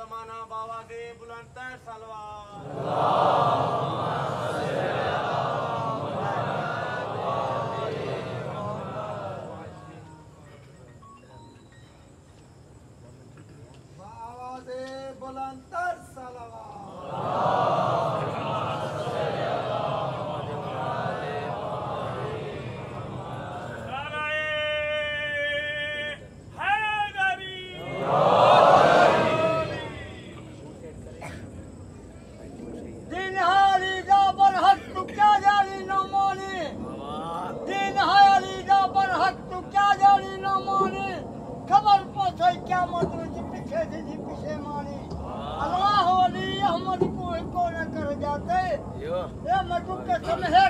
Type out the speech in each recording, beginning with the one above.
जमाना बाबा दे बुलंदतर सलवार। बाबा दे बुलंदतर सलवार।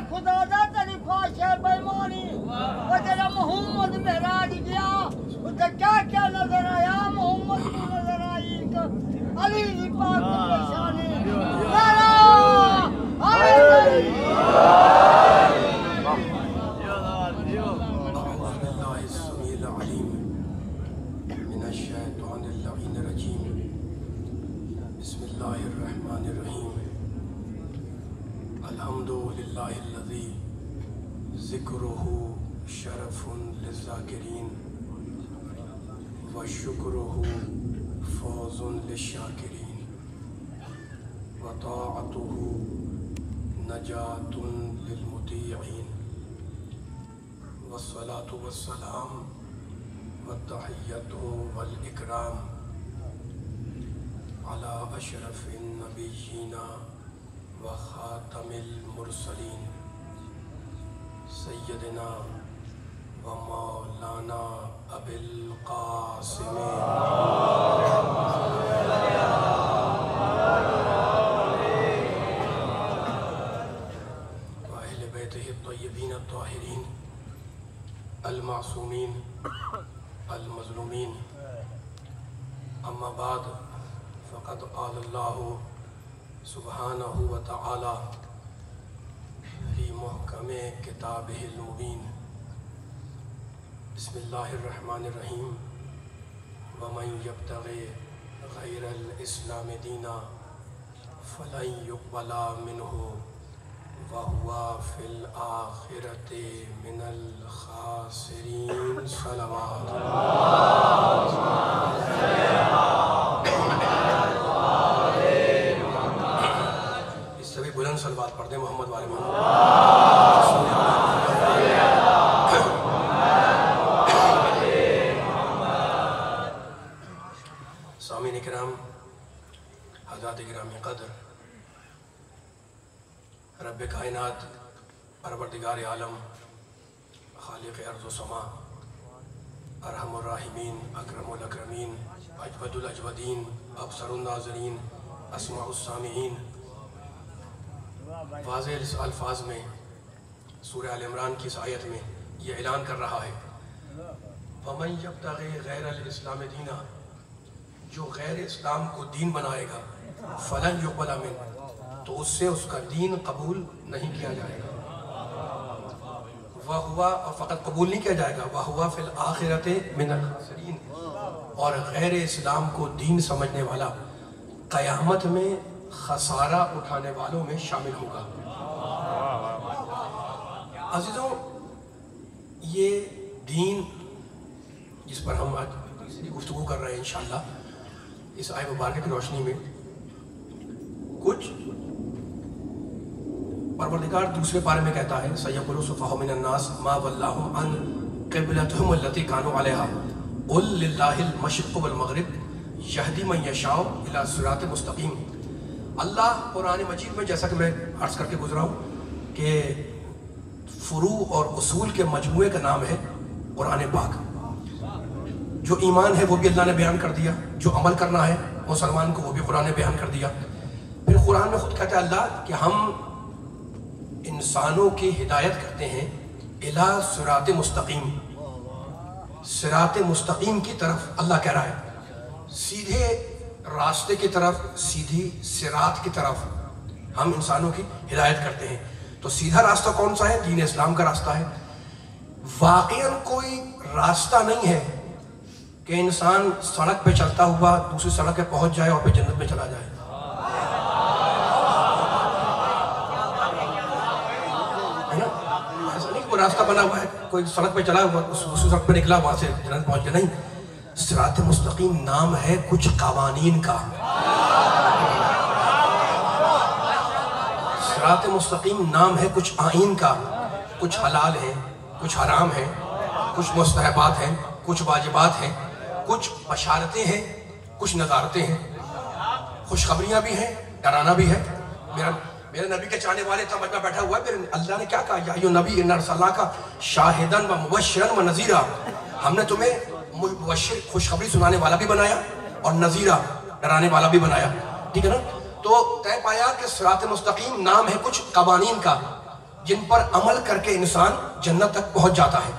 खुदा दा तेरी ख्वाहिश है बेईमानी। वो तेरा मोहम्मद महराज गया उसे क्या क्या नजर आया? मोहम्मद को नजर आई अली की पाक परेशानी। अल्हम्दुलिल्लाहिल्लज़ी ज़िक्रुहु शरफ़ुन लिज़्ज़ाकिरीन व शुक्रुहु फ़ौज़ुन लिश्शाकिरीन व ताअतुहु नजातुन लिलमुतीईन वस्सलातु वस्सलाम वत्तहिय्यतु वल इकराम अला अशरफिन नबिय्यिना व खातमिल मुरसलीन सय्यदना व मौलाना अबिल कासिम व अहले बैतिहि अत्तय्यबीन अत्ताहिरीन अल-मासूमीन अल-मज़लूमीन। अम्मा बाद फ़क़द क़ाल अल्लाहु सुब्हानहु व तआला फ़ी मुहकमे किताबिहिल मुबीन। बिस्मिल्लाहिर रहमानिर रहीम। व मन यब्तग़ि गैरल इस्लाम दीना फ़लन युक़बला मिन्हु व हुवा फ़िल आख़िरति मिनल ख़ासिरीन। सलावत। बुलंद सलवात पढ़ दे मोहम्मद वाले मोहम्मद। सामीन इकराम, हज़रात गिरामी क़द्र, रब्ब कायनात परवरदिगार आलम खालिक़ अर्ज़ व समा अरहमुर राहिमीन अकरमुल अकरमीन अजवदुल अजवदीन अबसरुन नाज़रीन अस्माउस सामीईन। वाज़ेह अल्फाज में सूरह आल इमरान की इस आयत में ये ऐलान कर रहा है, वमन यब्तग़ि गैरल इस्लाम दीना, जो गैर इस्लाम को दीन बनाएगा, फ़लन युक़बला मिन्हु, तो उससे उसका दीन कबूल नहीं किया जाएगा। वह हुआ, और फ़कत कबूल नहीं किया जाएगा, वह हुआ फ़िल आखिरति मिनल ख़ासिरीन, और गैर इस्लाम को दीन समझने वाला क़यामत में खसारा उठाने वालों में शामिल होगा। अज़ीज़ों, ये दीन जिस पर हम आज तीसरी गुफ्तगू कर रहे हैं इंशाअल्लाह, इस आयत मुबारक की रोशनी में कुछ परवरदिगार दूसरे पारे में कहता है, सयक़ुलु सुफ़हाउ मिनन नास मा वल्लाहुम अन क़िबलतिहिम अल्लती कानू अलैहा क़ुल लिल्लाहिल मशरिक़ु वल मग़रिब यहदी मन यशाउ इला सिरातिल मुस्तक़ीम। अल्लाह कुरान मजीद में, जैसा कि मैं अर्ज़ करके गुजरा हूँ कि फ़ुरू और उसूल के मजमूए का नाम है कुरान पाक। जो ईमान है वो भी अल्लाह ने बयान कर दिया, जो अमल करना है मुसलमान को वो भी कुरान ने बयान कर दिया। फिर कुरान में खुद कहता है अल्लाह कि हम इंसानों की हिदायत करते हैं इला सिरात मुस्तकीम, सिरात मुस्तकीम की तरफ। अल्लाह कह रहा है सीधे रास्ते की तरफ, सीधी सिरात की तरफ हम इंसानों की हिदायत करते हैं। तो सीधा रास्ता कौन सा है? दीन इस्लाम का रास्ता है। वाकईन कोई रास्ता नहीं है कि इंसान सड़क पे चलता हुआ दूसरी सड़क पे पहुंच जाए और फिर जन्नत में चला जाए। है ना? ऐसा नहीं कोई रास्ता बना हुआ है, कोई सड़क पे चला हुआ उस सड़क पे निकला वहां से जन्नत पहुंच गया, नहीं। सिरात मुस्तकीम नाम है कुछ कवानीन का। सिरात मुस्तकीम नाम है कुछ आइन का। कुछ हलाल है, कुछ हराम है, कुछ मुस्तहबात हैं, कुछ वाजिबात हैं, कुछ बशारतें हैं, कुछ नज़ारतें हैं, खुशखबरियाँ भी हैं, डराना भी है। मेरे नबी के चाहने वाले समझ में बैठा हुआ है, फिर अल्लाह ने क्या कहा, या अय्युहन नबी इन्ना अर्सलनाका शाहिदन व मुबश्शिरन व नज़ीरा। हमने तुम्हें मुबश्शिर खुशखबरी सुनाने वाला भी बनाया और नज़ीरा डराने वाला भी बनाया, ठीक है ना। तो तय पाया कि सिरात मुस्तकीम नाम है कुछ कवानीन का जिन पर अमल करके इंसान जन्नत तक पहुंच जाता है।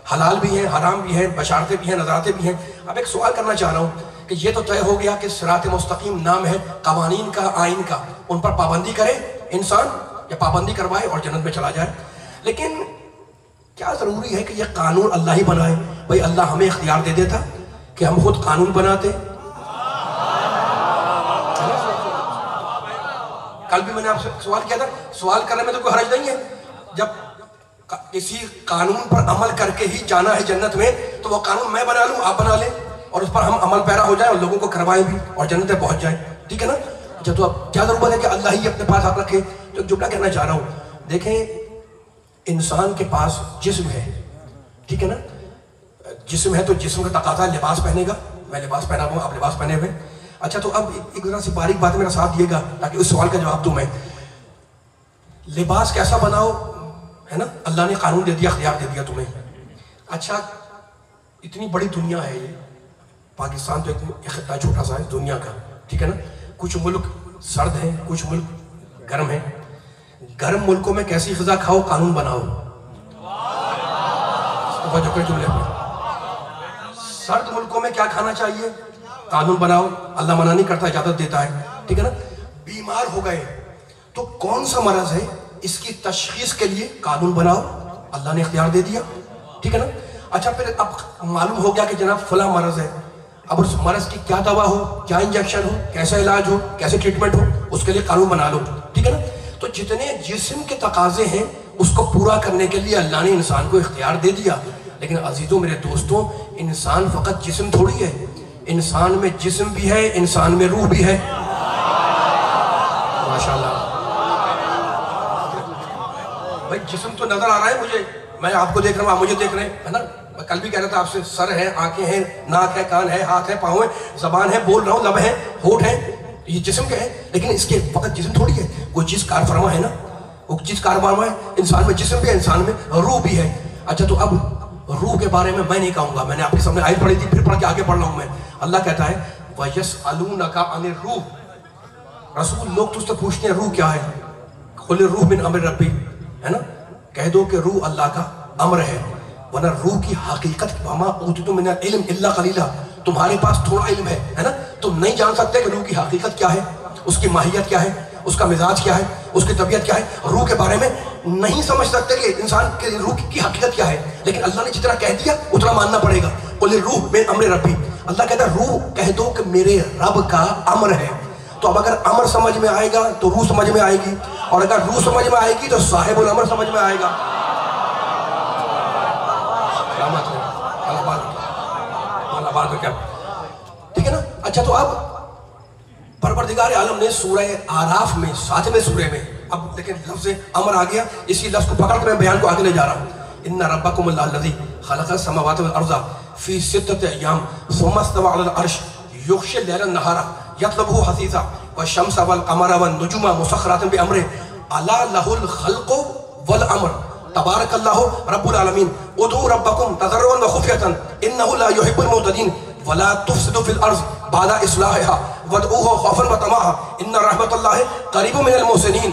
हलाल भी है, हराम भी है, बशारतें भी हैं, नज़रातें भी हैं। अब एक सवाल करना चाह रहा हूँ कि ये तो तय हो गया कि सिरात मुस्तकीम नाम है कवानीन का, आइन का, उन पर पाबंदी करे इंसान या पाबंदी करवाए और जन्नत में चला जाए। लेकिन क्या ज़रूरी है कि यह कानून अल्लाह ही बनाए? भाई अल्लाह हमें इख्तियार दे देता कि हम खुद कानून बनाते। कल भी मैंने आपसे सवाल किया था, सवाल करने में तो कोई हर्ज नहीं है। जब किसी कानून पर अमल करके ही जाना है जन्नत में, तो वो कानून मैं बना लूं, आप बना लें और उस पर हम अमल पैरा हो जाए और लोगों को करवाएं भी और जन्नत में पहुंच जाए, ठीक है ना। अच्छा, तो अब क्या जरूरत है कि अल्लाह ही अपने पास आप रखे? तो जुमला कहना चाह रहा हूं, देखें इंसान के पास जिस्म है, ठीक है ना। जिस्म है तो जिस्म का तकाजा लिबास पहनेगा। मैं लिबास पहना हुआ, आप लिबास पहने हुए। अच्छा, तो अब एक जरा सी बारीक बात मेरा साथ दिएगा ताकि उस सवाल का जवाब दूं मैं। लिबास कैसा बनाओ, है ना, अल्लाह ने कानून दे दिया, इख्तियार दे दिया तुम्हें। अच्छा, इतनी बड़ी दुनिया है ये, पाकिस्तान तो एक खित्ता छोटा सा है दुनिया का, ठीक है ना। कुछ मुल्क सर्द हैं, कुछ मुल्क गर्म हैं। गर्म मुल्कों में कैसी ग़िज़ा खाओ, कानून बनाओ। जुमले पर सर्द मुल्कों में क्या खाना चाहिए, कानून बनाओ। अल्लाह मना नहीं करता, इजाजत देता है, ठीक है ना। बीमार हो गए तो कौन सा मरज है, इसकी तशखीस के लिए कानून बनाओ, अल्लाह ने इख्तियार दे दिया, ठीक है ना। अच्छा, फिर अब मालूम हो गया कि जनाब फला मरज है, अब उस मरज की क्या दवा हो, क्या इंजेक्शन हो, कैसा इलाज हो, कैसे ट्रीटमेंट हो, उसके लिए कानून बना लो, ठीक है ना। तो जितने जिस्म के तकाजे हैं उसको पूरा करने के लिए अल्लाह ने इंसान को इख्तियार दे दिया। लेकिन अजीजों, मेरे दोस्तों, इंसान फ़कत जिस्म थोड़ी है, इंसान में जिस्म भी है, इंसान में रूह भी है। माशाल्लाह भाई, जिस्म तो नजर आ रहा है मुझे, मैं आपको देख रहा हूँ, आप मुझे देख रहे हैं, है ना। मैं कल भी कह रहा था आपसे, सर है, आंखें हैं, नाक है, कान है, हाथ है, पाँव है, जबान है, बोल रहा हूँ, लब है, होठ है, ये जिस्म के है। लेकिन इसके वक्त जिस्म थोड़ी है, कोई चीज कार फरमा है ना, वो चीज कार फरमा है। इंसान में जिस्म भी है, इंसान में रूह भी है। अच्छा, तो अब रूह के बारे में मैं नहीं कहूंगा, मैंने आपके सामने आयत पढ़ी थी, फिर पढ़ के आगे पढ़ रहा हूं मैं। अल्लाह कहता है, वयसअलूनका अनिर रूह, रसूल लोग तुझसे पूछते हैं रूह क्या है, कुल रूह मिन अम्र रब्बी, है ना, कह दो कि रूह अल्लाह का अम्र है। वरना रूह की हकीकत, वमा ऊतितु मिनल इल्म इल्ला कलीला, तुम्हारे पास थोड़ा इल्म है ना, तुम नहीं जान सकते कि रूह की हकीकत क्या है, उसकी माहियत क्या है, उसका मिजाज क्या है, उसकी तबीयत क्या है। रूह के बारे में नहीं समझ सकते कि इंसान के रूह की हकीकत क्या है, लेकिन अल्लाह ने जितना कह दिया उतना मानना पड़ेगा। कुल रूह मिन अम्र रब्बी, अल्लाह कहता है रूह कह दो कि मेरे रब का अम्र है। तो अब अगर अमर समझ में आएगा तो रूह समझ में आएगी, और अगर रूह समझ में आएगी तो साहिबुल अमर समझ में आएगा। क्या, ठीक है ना। अच्छा, तो अब परवरदिगार आलम ने सूरह आराफ में 7वें सूरे में, अब लेकिन लफ्ज़ अमर आ गया, इसी लफ्ज़ को पकड़ कर मैं बयान को आगे ले जा रहा हूँ। इन्ना रब्बकुमुल्लाहुल्लज़ी खलक़स समावाति वल अर्ज़ फ़ी सित्तति अय्याम सुम्मा इस्तवा अलल अर्श युग़शिल लैला नहारा यत्लबुहु हसीसा वश्शम्स वल क़मर वन नुजुमा मुसख़्ख़रातिन बिअम्रिही अला लहुल ख़ल्क़ु वल अम्र तबारकल्लाहु रब्बुल आलमीन उदू रब्बकुम तज़र्रुअन व खुफ़ियतन इन्नहु ला युहिब्बुल मुअ्तदीन वला तुफ़सिदू फ़िल अर्ज़ बादा इस्लाहिहा वदऊहु ख़ौफ़न व तमाअ इन्ना रहमतल्लाहि क़रीबुम मिनल मुहसिनीन।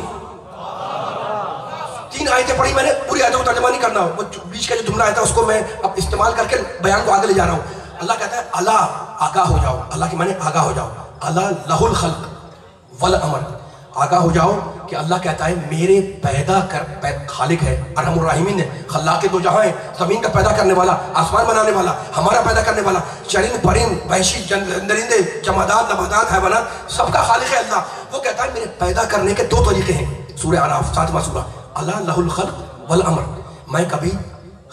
3 आयतें पढ़ी मैंने, पूरी आयतों का तर्जुमा नहीं करना, वो बीच का जो जुमला आया था उसको मैं अब इस्तेमाल करके बयान को आगे ले जा रहा हूँ। अल्लाह कहता है अला, आगाह हो जाओ, अल्लाह की माने आगाह हो जाओ, अला लहुल खल्क़ वल अमर, आगाह हो जाओ कि अल्लाह कहता है मेरे पैदा कर खालिक है, अरहमुर राहिमीन है, खल्लाक दो जहां है, जमीन का पैदा करने वाला, आसमान बनाने वाला, हमारा पैदा करने वाला, चरिंद परिंद वहशी दरिंदे जमादात नबातात हैवानात, सबका खालिक है अल्लाह। वो कहता है मेरे पैदा करने के दो तरीके हैं। सूरह आराफ 7वां सूरा, अल्लाह लहुल खल्क वल अमर, मैं कभी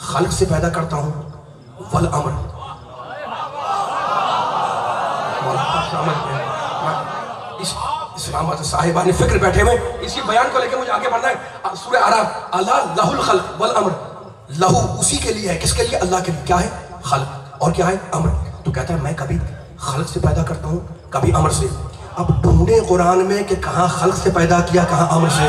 खल्क से पैदा करता हूँ, वल अमर इस्लाम साहिबान फिक्र बैठे हुए, इसी बयान को लेकर मुझे आगे बढ़ना है। सूरह आराफ, अल्लाह लहुल खल्क वल अमर, लहू उसी के लिए है, किसके लिए? अल्लाह के लिए। क्या है? खल्क, और क्या है? अमर। तो कहता है मैं कभी खल्क से पैदा करता हूँ, कभी अमर से। अब ढूंढे कुरान में कि कहाँ खल्क से पैदा किया, कहाँ अमर से।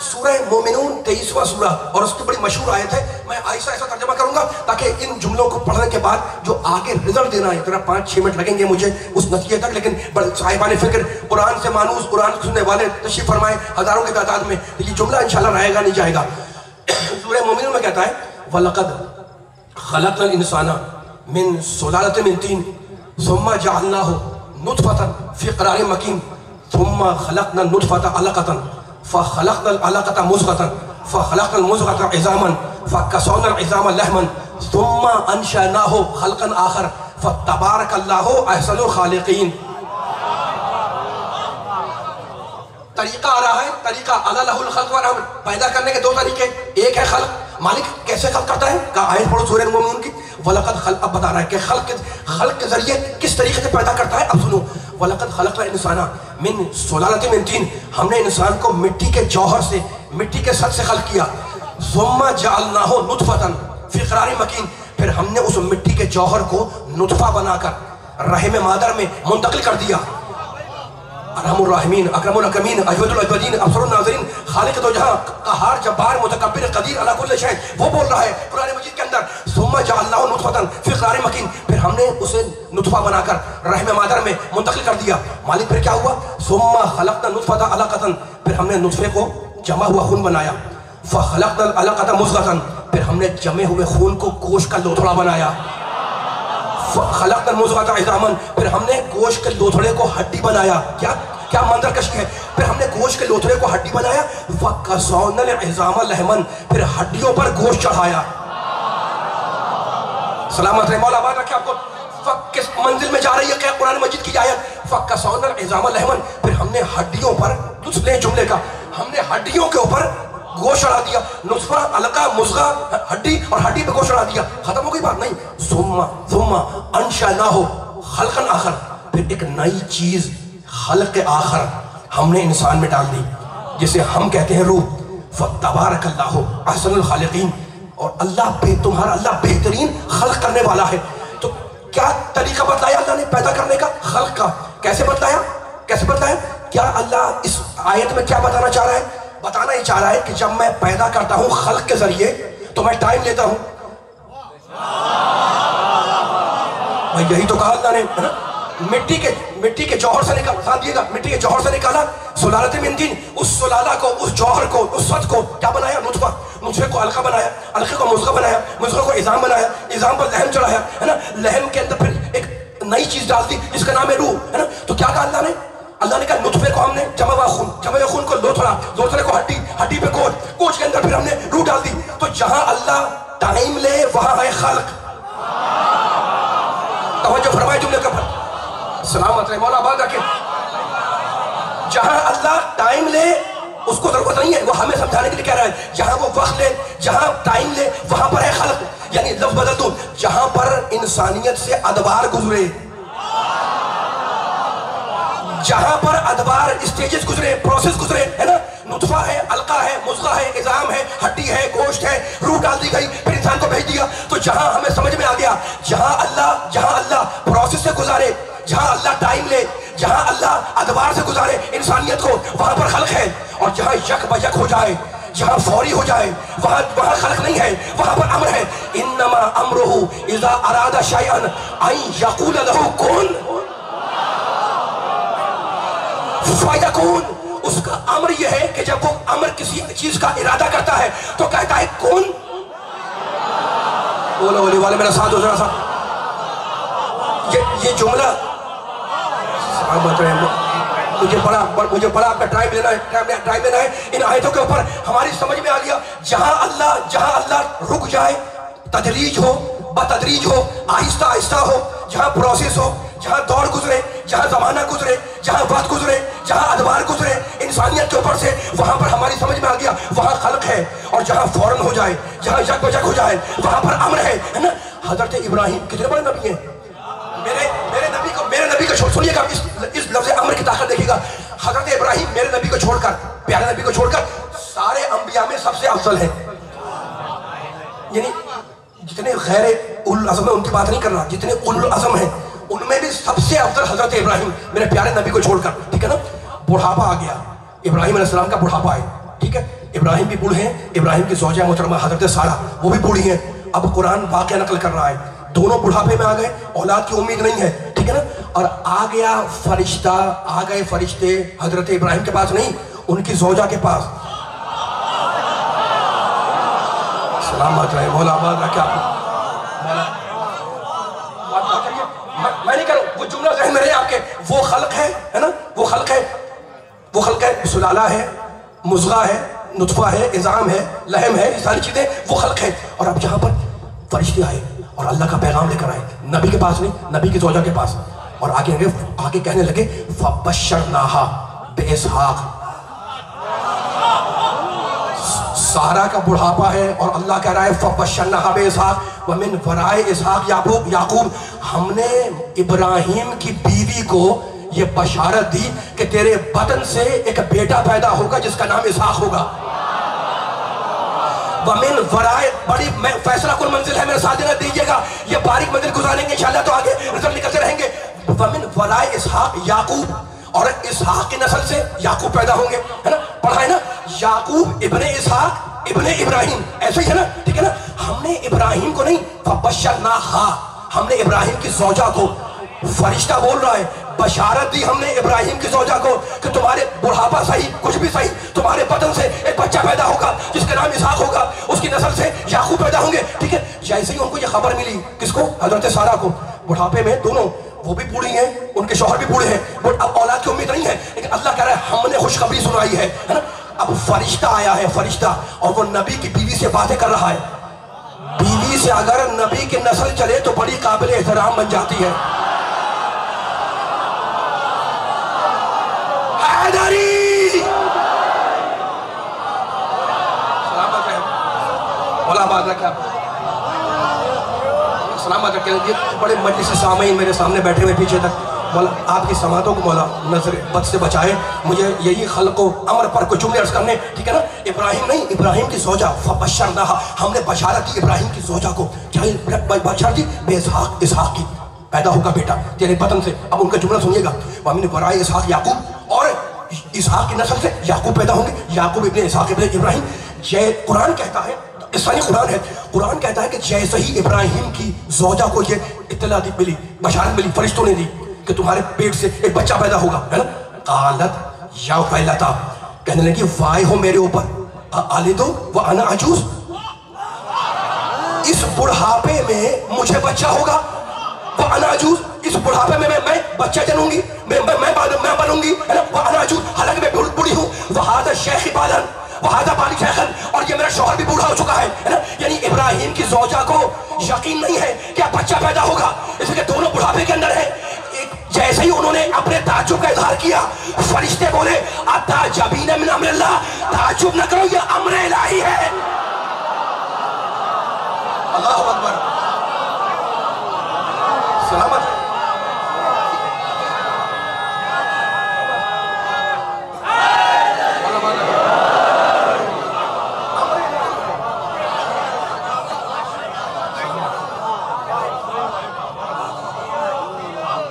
सूरह मोमिनून 23वां सूरा, और उसकी बड़ी मशहूर आयत है। मैं ऐसा तर्जुमा करूंगा ताकि इन जुमलों को पढ़ने के बाद जो आगे रिजल्ट देना है, तेरा 5-6 मिनट लगेंगे मुझे उस नतीजे तक, लेकिन साहिबान फिक्र, कुरान से मानूस, कुरान सुनने वाले तशरीफ फरमाए हजारों की तादाद में, तो ये जुमला इंशाल्लाह रहेगा नहीं जाएगा। सूरह मोमिनून में कहता है वलक़द खलक़ल इंसाना मिन सुलालतिन मिन तीन सुम्मा जअलनाहु नुतफ़तन फ़ी क़रारिन मकीन सुम्मा खलक़ना नुतफ़ता अलक़तन फ़खलक़नल अलक़ता मुज़ग़तन फ़खलक़नल मुज़ग़ता इज़ामन फ़कसौनल इज़ाम लहमन सुम्मा अंशअनाहु ख़ल्क़न आख़र फ़तबारकल्लाहु अहसनुल ख़ालिक़ीन। तरीका आ रहा है, तरीका अल्लाह लहुल खल्क़ वल अमर, पैदा करने के दो तरीके। एक है खल्क़, मालिक कैसे खल्क़ करता है, का आयत पढ़ो सूरह मोमिनून की, वलक़द खल्क़, अब बता रहा है कि खल्क़ के जरिए किस तरीके से पैदा करता है। अब सुनो, वलक़द खलक़ल इंसाना मिन सुलालतिन मिन तीन, हमने इंसान को मिट्टी के जौहर से, मिट्टी के सत से खल्क़ किया। सुम्मा जअलनाहु नुतफ़तन फ़ी क़रारिन मकीन, फिर हमने उस मिट्टी के जौहर को नुतफ़ा बनाकर रहम मादर में मुंतकिल कर दिया। अरहमुर राहिमीन, अकरमुल अकरमीन, अजवदुल अजवदीन, अफसरुन नाज़रीन, खालिक दो जहां, कहार, जब्बार, मुतकब्बिर, कदीर, अला कुल्ली शै, वो बोल रहा है कुरान मजीद के अंदर। सुम्मा जअलनाहु नुतफ़तन फ़ी क़रारिन मकीन, फिर हमने उसे नुतफ़ा बनाकर रहम मादर में मुंतकिल कर दिया। मालिक फिर क्या हुआ? सुम्मा खलक़ना नुतफ़ता अलक़तन, फिर हमने नुतफ़े को जमा हुआ खून बनाया। फ़खलक़नल अलक़ता मुज़ग़तन, फिर हमने जमे हुए खून को गोश्त का लोथड़ा बनाया। फ़खलक़नल मुज़ग़ता इज़ामन, फिर हमने गोश्त के लोथड़े को हड्डी बनाया। क्या मंजर कशी है। फिर हमने गोश्त के लोथड़े को हड्डी बनाया। फ़कसौनल इज़ाम लहमन, फिर हड्डियों पर गोश्त चढ़ाया। सलामत रहे मौला, आबाद रखे आपको। किस मंजिल में जा रही है क्या कुरान मजीद की आयत? फ़कसौनल इज़ाम लहमन, फिर हमने हड्डियों पर, दूसरे जुमले का, हमने हड्डियों के ऊपर गोश्त चढ़ा दिया। नुस्फा, अलका, मुज़ग़ा, हड्डी, और हड्डी पे गोश्त चढ़ा दिया। खत्म हो गई बात? नहीं। सुम्मा अंशअनाहु ख़ल्क़न आख़र, फिर एक नई चीज खल्क़ आख़र हमने इंसान में डाल दी, जिसे हम कहते हैं रूह। फ़तबारकल्लाहु अहसनुल ख़ालिक़ीन, और तुम्हारा अल्लाह बेहतरीन खल्क़ करने वाला है। तो क्या तरीका बतलाया अल्लाह ने पैदा करने का, खल्क़ का? कैसे बतलाया? क्या अल्लाह इस आयत में क्या बताना चाह रहा है? बताना ही चाह रहा है कि जब मैं पैदा करता हूं खल्क़ के जरिए, तो मैं टाइम लेता हूं। भाई यही तो कहा अल्लाह ने, है ना? मिट्टी के जौहर से निकाला, साथ दिएगा, मिट्टी के जौहर से निकाला। सुलालत मिन तीन, उस सुलाला को, उस जौहर को, उस सत को क्या बनाया? नुतफ़ा। नुतफ़े को अलका बनाया, अलके को मुज़ग़ा बनाया, मुज़ग़ा को इज़ाम बनाया, इज़ाम पर लहम चढ़ाया, है ना? लहम के अंदर फिर एक नई चीज डाल दी जिसका नाम है रूह, है ना? तो क्या कहा अल्लाह ने? अल्लाह ने कहा नुतफ़े को हमने जमा हुआ खून को लोथड़ा, लोथड़े को हड्डी, हड्डी पे गोश्त के अंदर फिर हमने रूह डाल दी। तो जहां अल्लाह टाइम ले वहां है खल्क़। तवज्जो फरमाए जुमले का। सलामत रहे मौला, आबाद रखे। जहां अल्लाह टाइम ले उसको जरूरत नहीं है, वो हमें समझाने के लिए कह रहा है। जहां वो वक्त ले, जहां टाइम ले, वहां पर है खल्क़। यानी लफ्ज़ बदल दूं, जहां पर इंसानियत से अदबार गुजरे, जहां पर अदबार स्टेजेस गुजरे, प्रोसेस गुजरे, है ना? नुतफ़ा है, अलका है, मुज़ग़ा है, इज़ाम है, हड्डी है, गोश्त है, रूह डाल दी गई, फिर इंसान को भेज दिया। तो जहां हमें समझ में आ गया, जहां अल्लाह प्रोसेस से गुजारे, जहां अल्लाह टाइम ले, जहां अल्लाह अदबार से गुजारे इंसानियत को, वहां पर खल्क़ है। और जहां यक बयक हो जाए, जहां फौरी हो जाए, वहां खल्क़ नहीं है, वहां पर अम्र है। इन्नमा अम्रुहु इज़ा अरादा शैअन अन यक़ूल लहू कुन फयकून। उसका अम्र यह है कि जब वो अम्र किसी चीज का इरादा करता है तो कहता है कौन। बोलो वाले मेरा साथ हो जरा सा। ये जुमला मुझे बड़ा आपका टाइम लेना है इन आयतों के ऊपर। हमारी समझ में आ गया जहां अल्लाह रुक जाए, तदरीज हो, बतदरीज हो, आहिस्ता आहिस्ता हो, जहां प्रोसेस हो, जहां दौर गुजरे, जहां जमाना गुजरे, जहां वक्त गुजरे, जहां अदवार गुजरे इंसानियत के ऊपर से, वहां पर हमारी समझ में आ गया वहां खल्क है। और जहां फौरन हो जाए, जहां जग बजग हो जाए, वहां पर अमर है ना। हजरत इब्राहिम कितने बड़े नबी हैं। मेरे नबी को सुनिएगा, इस लफ्ज़ अमर की ताकत देखिएगा। हजरत इब्राहिम मेरे नबी को छोड़कर, प्यारे नबी को छोड़कर सारे अंबिया में सबसे अफजल है। यानी जितने गैर उल अज़म है उनकी बात नहीं कर रहा, जितने उल अज़म है उनमें भी सबसे अफजल हजरत इब्राहिम मेरे प्यारे नबी को छोड़कर, ठीक है ना। बुढ़ापा आ गया, इब्राहिम अलैहिस्सलाम का बुढ़ापा है, ठीक है। इब्राहिम भी बूढ़े हैं, इब्राहिम की ज़ौजा मोहतरमा हजरत सारा वो भी बूढ़ी हैं। अब कुरान वाक़या नकल कर रहा है, दोनों बुढ़ापे में आ गए, औलाद की उम्मीद नहीं है, ठीक है ना। और आ गए फरिश्ते हजरत इब्राहिम के पास नहीं, उनकी ज़ौजा के पास। सलामत रहे, मौला आबाद रखे आपको। मैं नहीं करूँ, वो जुमला ज़हन में रहे आपके। वो खल्क है ना, वो खल्क है, सुलाला है, मुज़गा है, नुतफ़ा है, इज़ाम है, लहम है, ये सारी चीज़ें वो खल्क है। और अब जहाँ पर फरिश्ते आए और अल्लाह का पैगाम लेकर आए, नबी के पास नहीं, नबी की ज़ौजा के पास, और आगे कहने लगे फबश्शरनाहा बिइस्हाक़। सारा का बुढ़ापा है और अल्लाह कह रहा है फबश्शरनाहा बिइस्हाक़ व मिन वराए इसहाक़ याकूब। हमने इब्राहिम की बीवी को ये बशारत दी कि तेरे बदन से एक बेटा पैदा होगा जिसका नाम इसहाक़ होगा। वमिन वराए, बड़ी फैसला कुल मंजिल है, मेरे साथ देना दीजिएगा, ये बारीक मंजिल गुजारेंगे इंशाल्लाह, तो आगे रिजल्ट निकलते रहेंगे। वमिन वराए इसहाक़ याकूब, और इसहाक़ की नस्ल से याकूब पैदा होंगे, है ना, पढ़ा है ना, याकूब इब्ने इसहाक़ इब्ने इब्राहिम, ऐसे ही है ना, ठीक है ना। हमने इब्राहिम को नहीं, फबश्शरनाहा, हमने इब्राहिम की ज़ौजा को, फरिश्ता बोल रहा है, बशारत दी हमने इब्राहिम की ज़ौजा को कि तुम्हारे बुढ़ापा सही, कुछ भी सही, तुम्हारे बदन से एक बच्चा पैदा होगा जिसका नाम इसहाक़ होगा, उसकी नस्ल से याकूब पैदा होंगे, ठीक है। जैसे ही उनको ये खबर मिली, किसको, हजरत सारा को, बुढ़ापे में दोनों, वो भी बूढ़ी हैं, उनके शौहर भी बूढ़े हैं, बट अब औलाद की उम्मीद नहीं है, लेकिन अल्लाह कह रहा है हमने खुशखबरी सुनाई है ना। अब फरिश्ता आया है, फरिश्ता, और वो नबी की बीवी से बातें कर रहा है। बीवी से अगर नबी की नस्ल चले तो बड़ी काबिल एहतराम बन जाती है। सलामत रहे, मौला आबाद रखे आप, सलामत रखे। बड़े मजलिस सामीन मेरे सामने बैठे हुए पीछे तक, मौला आपकी समातों को मौला नजर बद से बचाए। मुझे यही खल्को अमर पर कुछ जुमले अर्ज़ करने, ठीक है ना। इब्राहिम नहीं, इब्राहिम की ज़ौजा, फबश्शरनाहा, हमने बशारत दी इब्राहिम की ज़ौजा को, क्या बशारत दी, बेइस्हाक़, इसहाक़ की पैदा होगा बेटा तेरे बदन से। अब उनका जुमला सुनिएगा, वमिन वराए इसहाक़ याकूब, और इसहाक़ की नस्ल से याकूब पैदा होंगे, याकूब इब्ने इसहाक़ इब्ने इब्राहिम। कुरान कहता है, इस्लामी कुरान है, कुरान कहता है कि जैसे ही इब्राहिम की ज़ौजा को ये इत्तला मिली, बशारत मिली, फरिश्तों ने दी कि तुम्हारे पेट से एक बच्चा पैदा होगा, है ना। कालत या फैलता, कहने लगी वाय हो मेरे ऊपर, आलिदो व अना अजूज़, इस बुढ़ापे में मुझे बच्चा होगा, वो अना अजूज़, इस बुढ़ापे में मैं बच्चा जनूंगी, मैं बनूंगी, है ना, वो अना अजूज़, हालांकि मैं बूढ़ी हूँ, वहादा शेख बालन, वहादा बाली शेखन, और ये मेरा शौहर भी बूढ़ा हो चुका है ना। यानी इब्राहिम की ज़ौजा को यकीन नहीं है कि बच्चा पैदा होगा, इसलिए दोनों बुढ़ापे के अंदर है। जैसे ही उन्होंने अपने ताज्जुब का इजहार किया, फरिश्ते बोले अताजबीना मिन अम्रिल्लाह, ताज्जुब न करो, ये अम्र इलाही है। अल्लाहु अकबर, सलामत।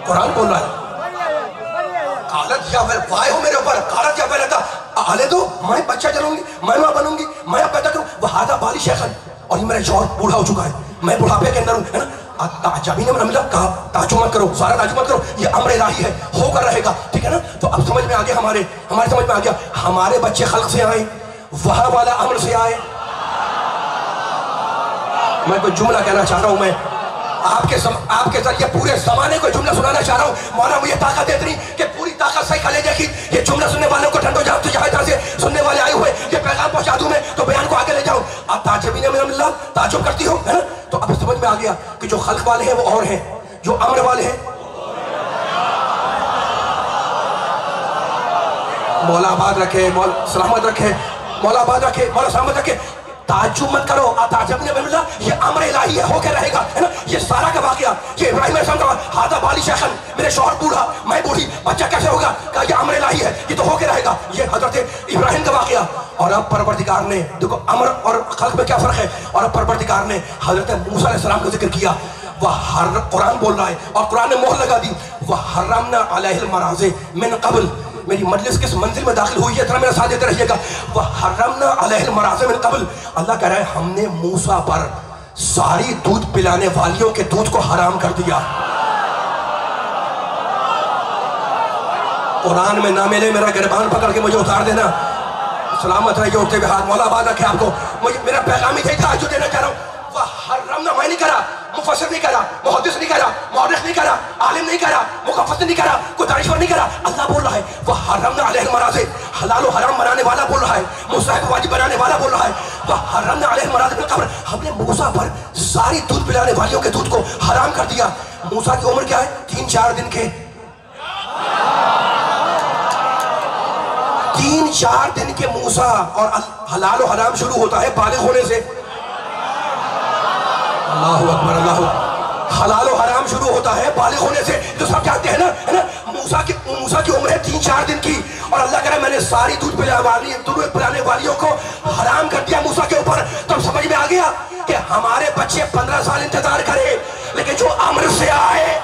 कुरान बोल रहा है, कालत या वाय हो मेरे ऊपर, कालत या फैलता, आले दो, मैं बच्चा जनूंगी, मैं मां बनूंगी, मैं पैदा करूं, वहादा बाली शेखन, और ये मेरा शौहर बूढ़ा हो चुका है, मैं बुढ़ापे के अंदर हूं, है ना। ताजबीना मिन अम्रिल्लाह, कहा ताज्जुब मत करो, सारा ताज्जुब मत करो, ये अम्र इलाही है, होकर रहेगा, ठीक है ना। तो अब समझ में आ गया, हमारे समझ में आ गया, हमारे बच्चे खल्क से आए, वहां वाला अम्र से आए। मैं कोई जुमला कहना चाह रहा हूं, मैं आपके जरिए पूरे जमाने को जुमला सुनाना चाह रहा हूं। मौला मुझे ताकत दे इतनी कि ताकत सही कलेजे की ये जुमला सुनने वालों को ठंडो जाओ, तो जहाँ से सुनने वाले आए हुए ये पैगाम पहुंचा दूं मैं, तो बयान को आगे ले जाऊं। आप ताजुबीन मिन अल्लाह, ताजुब करती हो, है ना? तो अब समझ में आ गया कि जो खल्क वाले हैं वो और हैं, जो अम्र वाले हैं। मौला आबाद रखे, मौला सलामत रखे, मौला आबाद रखे, मौला सलामत रखे। ताज्जुब मत करो, ये अम्र इलाही है, होके रहेगा, है ना? ये सारा का वाकया, ये इब्राहिम अलैहिस्सलाम का हादा बाली शेखन, मेरे शौहर बूढ़ा, मैं बूढ़ी, बच्चा कैसे होगा? कहा ये अम्र इलाही है, ये तो होके रहेगा। ये हजरत इब्राहिम का वाकया। और अब परवरदिगार ने, देखो अम्र और खल्क में क्या फर्क है, और अब परवरदिगार ने हजरत मूसा अलैहिस्सलाम का जिक्र किया। वह हर कुरान बोल रहा है और कुरान ने मोहर लगा दी, वह हर्रमना अलैहिल मराज़े मिन क़ब्ल। मेरी मजलिस किस मंजिल में दाखिल हुई है, जरा मेरा साथ देते रहिएगा। वह हर्रमना अलैहिल मराज़े मिन क़ब्ल, अल्लाह कह रहा है हमने मूसा पर सारी दूध पिलाने वालियों के दूध को हराम कर दिया। कुरान में ना मिले मेरा गिरबान पकड़ के मुझे उतार देना। सलामत रहिए उठते हुए हाथ, मौला आबाद रखे आपको। मुझे मेरा पैगाम ही था जो देना चाह रहा हूँ। वह हर्रमना, मैं नहीं करा, मुफस्सिर नहीं करा, मुहद्दिस नहीं करा, मौरिख नहीं करा, आलिम नहीं करा, मुकफ्फिर नहीं करा, कोई दानिशवर नहीं करा, अल्लाह बोल रहा है। वह हर्रमना अलैहिल मराज़े, हलाल और हराम बनाने वाला बोल रहा है, मुस्तहब वाजिब बनाने वाला बोल रहा है। वह हर्रमना अलैहिल मराज़े मिन क़ब्ल, हमने मूसा पर सारी दूध पिलाने वालियों के दूध को हराम कर दिया। मूसा की उम्र क्या है? 3-4 दिन के, 3-4 दिन के मूसा। और हलाल और हराम शुरू होता है बालिग होने से। अल्लाहु अकबर, अल्लाहु। हलाल और हराम शुरू होता है बालिग होने से, तो सब जानते हैं ना, है ना? मूसा की उम्र है 3-4 दिन की, और अल्लाह कह रहा है मैंने सारी दूध पिलाने वालियों को हराम कर दिया मूसा के ऊपर। तब समझ में आ गया कि हमारे बच्चे 15 साल इंतजार करे, लेकिन जो अम्र से आए,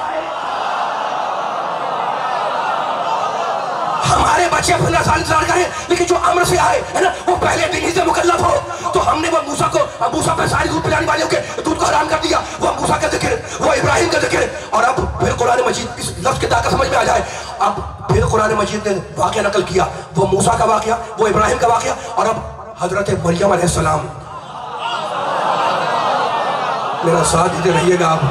हमारे बच्चे 15 साल इंतजार करें, लेकिन जो अम्र से आए, है ना, वो पहले दिन ही से मुकल्लफ हो। तो हमने वो मूसा पे सारी दूध पिलाने वालों के दूध को हराम कर दिया। वो मूसा का जिक्र, वो इब्राहिम का जिक्र। और अब फिर कुरान मजीद, इस लफ्ज की ताकत समझ में आ जाए, अब फिर कुरान मजीद ने वाकया नकल किया, वो मूसा का वाकया, वो इब्राहिम का वाकया, और अब हजरत मरियम अलैहिस्सलाम। मेरा साथ देते रहिएगा आप।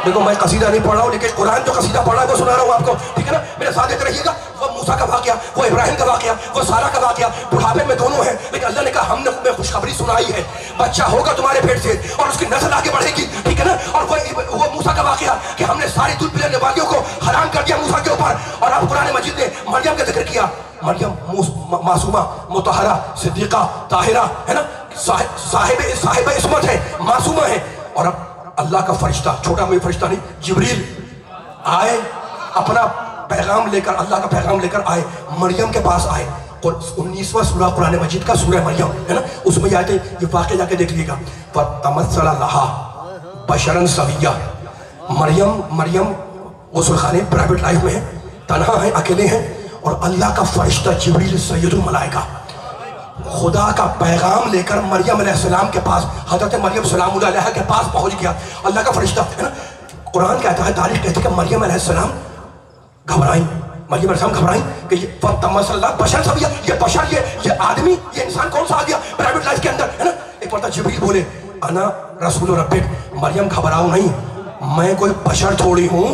देखो मैं कसीदा नहीं पढ़ रहा हूँ, लेकिन कुरान जो कसीदा पढ़ा है वो सुना रहा हूँ आपको, ठीक है ना? मेरे साथ देते रहिएगा। वो मूसा का वाकया, वो इब्राहिम का वाकया, वो सारा का वाकया, बुढ़ापे में दोनों हैं, लेकिन अल्लाह ने कहा हमने तुम्हें खुशखबरी सुनाई है, बच्चा होगा तुम्हारे पेट से और उसकी नस्ल आगे बढ़ेगी, ठीक है ना? और वो मूसा का वाकया कि हमने सारी दूध पिलाने वालियों को हराम कर दिया मूसा के ऊपर। और अब कुरान मजीद ने मरियम का जिक्र किया। मरियम मासूमा, मुतहरा, सिद्दीका, ताहिरा, है ना? साहिब इस्मत है, मासूमा है। और अब अल्लाह का फरिश्ता, छोटा कोई फरिश्ता नहीं, जिब्रील आए, अपना पैगाम लेकर, अल्लाह का पैगाम लेकर आए, मरियम के पास आए। और 19वां सूरा कुरान मजीद का सूरह मरियम, है ना? उसमें आते ये वाक़या जाके देख लीजिएगा। फतमस्सला लहा बशरन सविय्या। मरियम गुस्ल खाने प्राइवेट लाइफ में है, तन्हा है, अकेले हैं, और अल्लाह का फरिश्ता जिब्रील सैयदुल मलाइका खुदा का पैगाम लेकर मरियम अलैहिस्सलाम के पास, हजरत मरियम सलामुल्लाह अलैहा के पास पहुंच गया, अल्लाह का फरिश्ता, है ना? कुरान कहता है, तारीख कहती है कि मरियम अलैहिस्सलाम घबराई, मरियम अलैहिस्सलाम घबराई कि ये फतमस्सला बशर सविय्या, ये बशर, ये आदमी, ये इंसान कौन सा आ गया प्राइवेट लाइफ के अंदर, है ना? एक बार जिब्रील बोले अना रसूल रब्बिक, मरियम घबराओ नहीं, मैं कोई बशर थोड़ी हूँ।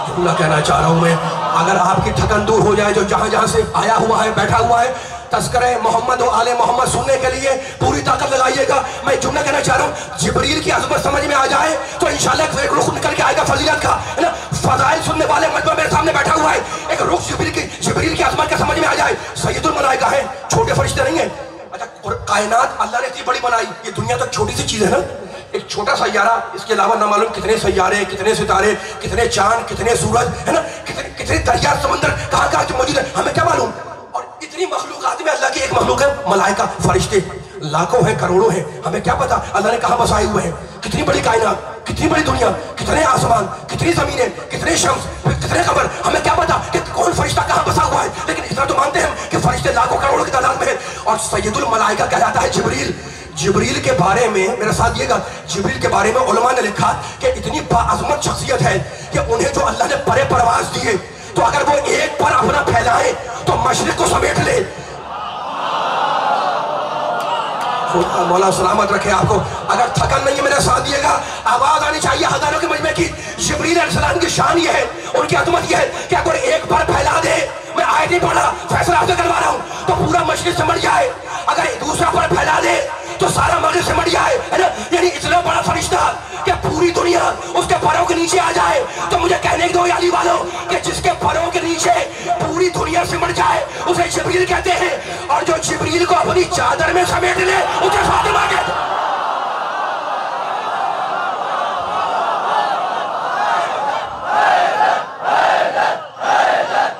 जुमला कहना चाह रहा हूँ मैं, अगर आपकी थकन दूर हो जाए, जो जहां से आया हुआ है, बैठा हुआ है, तज़किरे मोहम्मद और आले मोहम्मद सुनने के लिए पूरी ताकत लगाइएगा। मैं जुमला कहना चाह रहा हूँ, जिब्रील की अज़मत समझ में आ जाए तो इंशाल्लाह एक रुख निकल के आएगा फजीलत का, है ना? फज़ाइल सुनने वाले मजमा मेरे सामने बैठा हुआ है, एक रुख जिब्रील की अज़मत का समझ में आ जाए। सैयदुल मलाइका है, छोटे फरिश्ते नहीं है। अच्छा, और कायनात अल्लाह ने इतनी बड़ी बनाई, ये दुनिया तो छोटी सी चीज है ना, एक छोटा सैयारा, इसके अलावा ना मालूम कितने सैयारे, कितने सितारे, कितने चांद, कितने सूरज, है ना? कितने दरिया समंदर कहाँ कहाँ मौजूद है, हमें क्या मालूम? और इतनी मखलूकात में अल्लाह की एक मखलूक है मलाइका, फरिश्ते लाखों हैं, करोड़ों हैं, हमें क्या पता अल्लाह ने कहाँ बसाए हुए हैं। कितनी बड़ी कायनात, कितनी बड़ी दुनिया, कितने आसमान, कितनी जमीनें, कितने शम्स, कितने कमर, हमें क्या पता कि कौन फरिश्ता कहाँ बसा हुआ है। लेकिन इतना तो मानते हैं कि फरिश्ते लाखों करोड़ों की तादाद में है। और सैयदुल मलाइका कहलाता है जिब्रील। जिब्रील के बारे में, मेरा साथ दिएगा, जिब्रील के बारे में उलमा ने लिखा कि इतनी बाअज़मत शख्सियत है कि उन्हें जो अल्लाह ने परे परवाज दिए, तो अगर वो एक पर अपना फैलाए तो मशरिक को समेट ले। मौला सलामत रखे आपको। अगर थकन नहीं है मेरा साथ दिएगा, आवाज आनी चाहिए हजारों के मजमे की। जिब्रील अलैहिस्सलाम की शान ये है, उनकी अजमत ये है कि अगर एक बार फैला दे, मैं आयत नहीं पढ़ा, फैसला आपसे करवा रहा हूँ, तो पूरा मशरिक सिमट जाए। अगर दूसरा पर फैला दे तो सारा मगरिब सिमट जाए, है ना। यानी इतना बड़ा फरिश्ता कि पूरी दुनिया उसके पैरों के नीचे आ जाए। तो मुझे कहने दो अली वालों कि जिसके पैरों के नीचे पूरी दुनिया सिमट जाए उसे जिब्रील कहते हैं, और जो जिब्रील को अपनी चादर में समेट ले उसे फातिमा कहते हैं।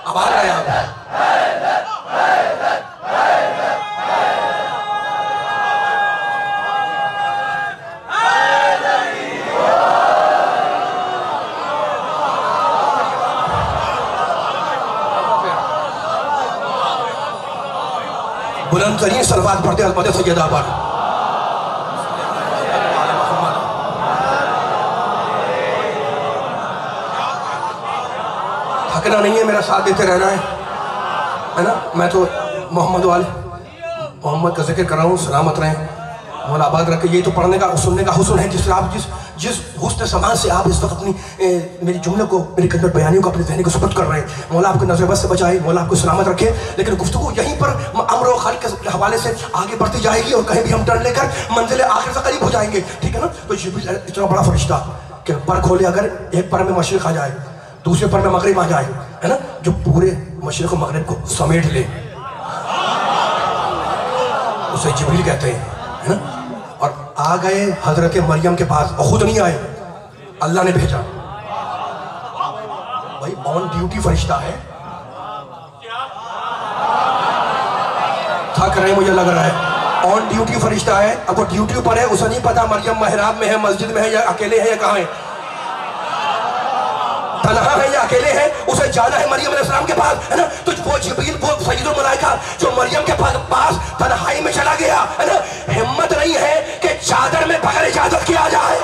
अब आ रहे हैं आप। बुलंद तरीन सलवात पढ़ते अलमद सैयदा पर। थकना नहीं है, मेरा साथ देते रहना है ना। मैं तो मोहम्मद वाले मोहम्मद का जिक्र कर रहा हूँ, सलामत रहें, मौला आबाद रखे। ये तो पढ़ने का सुनने का हुस्न है जिससे आप जिस हुस्न समाज से आप इस वक्त अपनी मेरी जुमले को, मेरी कंदर बयानियों को, अपने ज़हन को सुपुर्द कर रहे हैं। मौला आपको नज़र से बचाए, मौला आपको सलामत रखे। लेकिन गुफ्तगू यहीं पर अम्र और खालिक के हवाले से आगे बढ़ती जाएगी और कहीं भी हम टर्न लेकर मंजिल आखिर से करीब हो जाएंगे, ठीक है ना। तो जिब्रील इतना बड़ा फरिश्ता कि पर खोले, अगर एक पर में मशरिक आ जाए, दूसरे पर में मगरिब आ जाए, है ना, जो पूरे मशरिक और मगरिब को समेट ले, उसे जिब्रील कहते हैं, है ना। और आ गए हजरत मरियम के पास, और खुद नहीं आए, अल्लाह ने भेजा। भाई ऑन ड्यूटी फरिश्ता है। थक रहे मुझे लग रहा है, ऑन ड्यूटी फरिश्ता है। अब वो ड्यूटी पर है, उसे नहीं पता मरियम महराब में है, मस्जिद में है, या अकेले है, या कहाँ है, तन्हा है या अकेले है, उसे जाना है मरियम अलैहिस्सलाम के पास, है ना। तो वो जिब्रील, वो सय्यदुल मलाइका जो मरियम के पास तन्हाई में चला गया, है ना। हिम्मत नहीं है कि चादर में बगैर इजाजत किया जाए।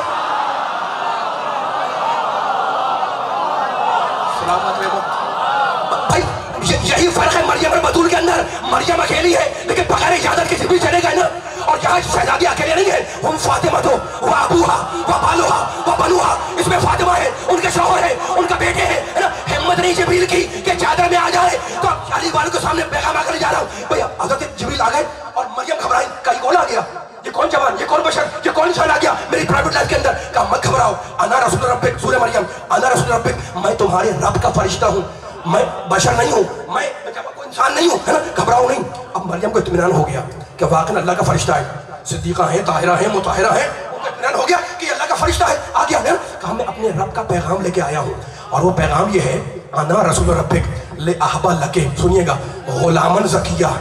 भाई यही फर्क है मरियम और बतूल के अंदर। मरियम अकेली है लेकिन बगैर इजाजत के जिब्रील चलेगा ना। और यहाँ शहजादी अकेले नहीं है, हम फातिमा तो वह अबूहा वह बालूहा वह बनुहा, इसमें फातिमा है, उनके शौहर है, उनका बेटे है ना। हिम्मत नहीं जिब्रील की कि चादर में आ जाए। तो अली वालों के सामने पैगाम आकर जा रहा हूँ। भैया हज़रत जिब्रील आ गए और मरियम घबराई, कहीं कौन आ गया, ये कौन जवान, ये कौन बशर, ये कौन इंसान आ गया मेरी प्राइवेट लाइफ के अंदर। कहा मत घबराओ, अना रसूल रब्बिक, सूरह मरियम, अना रसूल रब्बिक, मैं तुम्हारे रब का फरिश्ता हूँ, मैं बशर नहीं हूँ, मैं कोई इंसान नहीं हूँ, है ना। घबराओ नहीं। अब मरियम को इत्मीनान हो गया कि वाकई अल्लाह का फरिश्ता है, सिद्दीका है, ताहिरा है, मुताहिरा है, उनको इत्मीनान हो गया कि अल्लाह का फरिश्ता है, आ गया है। कहा मैं अपने रब का पैगाम लेके आया हूँ, और वो पैगाम ये है, अना रसूल रब्बिक ले अहबा लके, सुनिएगा, गुलामन ज़किया।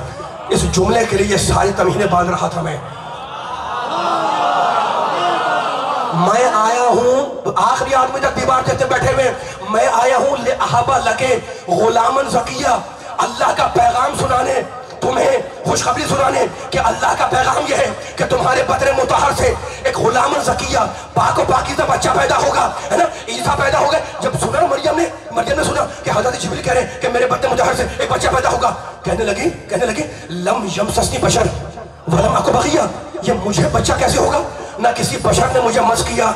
इस जुमले के लिए ये सारी तमीने बांध रहा था मैं आया हूँ, आखिरी आदमी तक दीवार जैसे बैठे हुए, मैं आया हूँ ले अहबा लके गुलामन ज़किया, अल्लाह का पैगाम सुनाने, तुम्हें खुशखबरी सुनाने कि अल्लाह का पैगाम यह है कि तुम्हारे बदन मुतहर से एक गुलामन ज़किया, पाक पाकीज़ा बच्चा पैदा होगा, है ना। ईसा पैदा होगा। जब सुना मरियम ने सुना कि हज़रत जिब्रील कह रहे हैं कि मेरे बदन मुतहर से एक बच्चा पैदा होगा, कहने लगी लम यमससनी बशर वलम अकु बगिया, ये मुझे बच्चा कैसे होगा, ना किसी बशर ने मुझे मस किया।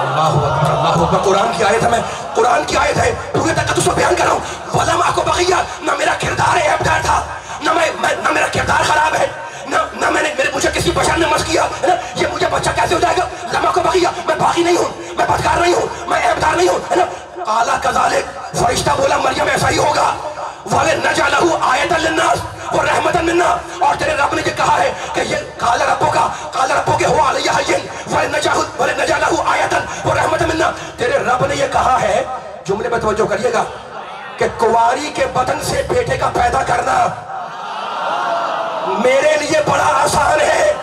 अल्लाहु अकबर, अल्लाहु अकबर। कुरान की आयत है, मैं कुरान की आयत है, पूरे तक उसको बयान कर रहा हूँ। वलम अकु बगिया, ना मेरा किरदार ऐबदार था, ना मेरा किरदार खराब है, ना मुझे किसी बशर ने मस किया, है ना। ये मुझे बच्चा कैसे हो जाएगा, लम अकु बगिया, मैं बागी नहीं हूँ, मैं बदकार नहीं हूँ, मैं ऐबदार नहीं हूँ, है ना। काला कज़ालिक, फरिश्ता बोला मरियम ऐसा ही होगा। वाले नजालहु आयतन लिन्नास व रहमतन मिन्ना, और तेरे रब ने ये कहा है कि ये काला रब्बो के हुआ अलैया हय्यन वाले नजालहु आयतन व रहमतन मिन्ना। तेरे रब ने ये कहा है, जुमले में तवज्जो करिएगा, कि कुंवारी के बदन से बेटे का पैदा करना मेरे लिए बड़ा आसान है।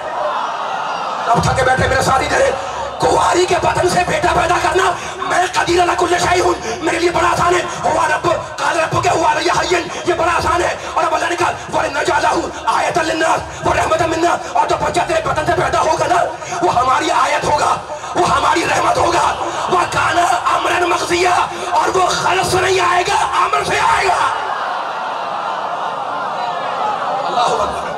अब थके बैठे मेरे साथी तेरे, कुंवारी के बदन से बेटा पैदा करना मैं कदीर अला कुल्ली शै हूं, मेरे लिए बड़ा आसान है। हुआ रब काल रब के हुआ अलैया हय्यन, ये बड़ा आसान है। और अब अल्लाह ने कहा व नजालहु आयतन लिन्नास व रहमतन मिन्ना, और जो बच्चा तेरे बदन से पैदा होगा ना, वो हमारी आयत होगा, वो हमारी रहमत होगा। वह काना अमरन मक़ज़िया, और वो खल्क़ से नहीं आएगा, अमर से आएगा। अल्लाहु अकबर।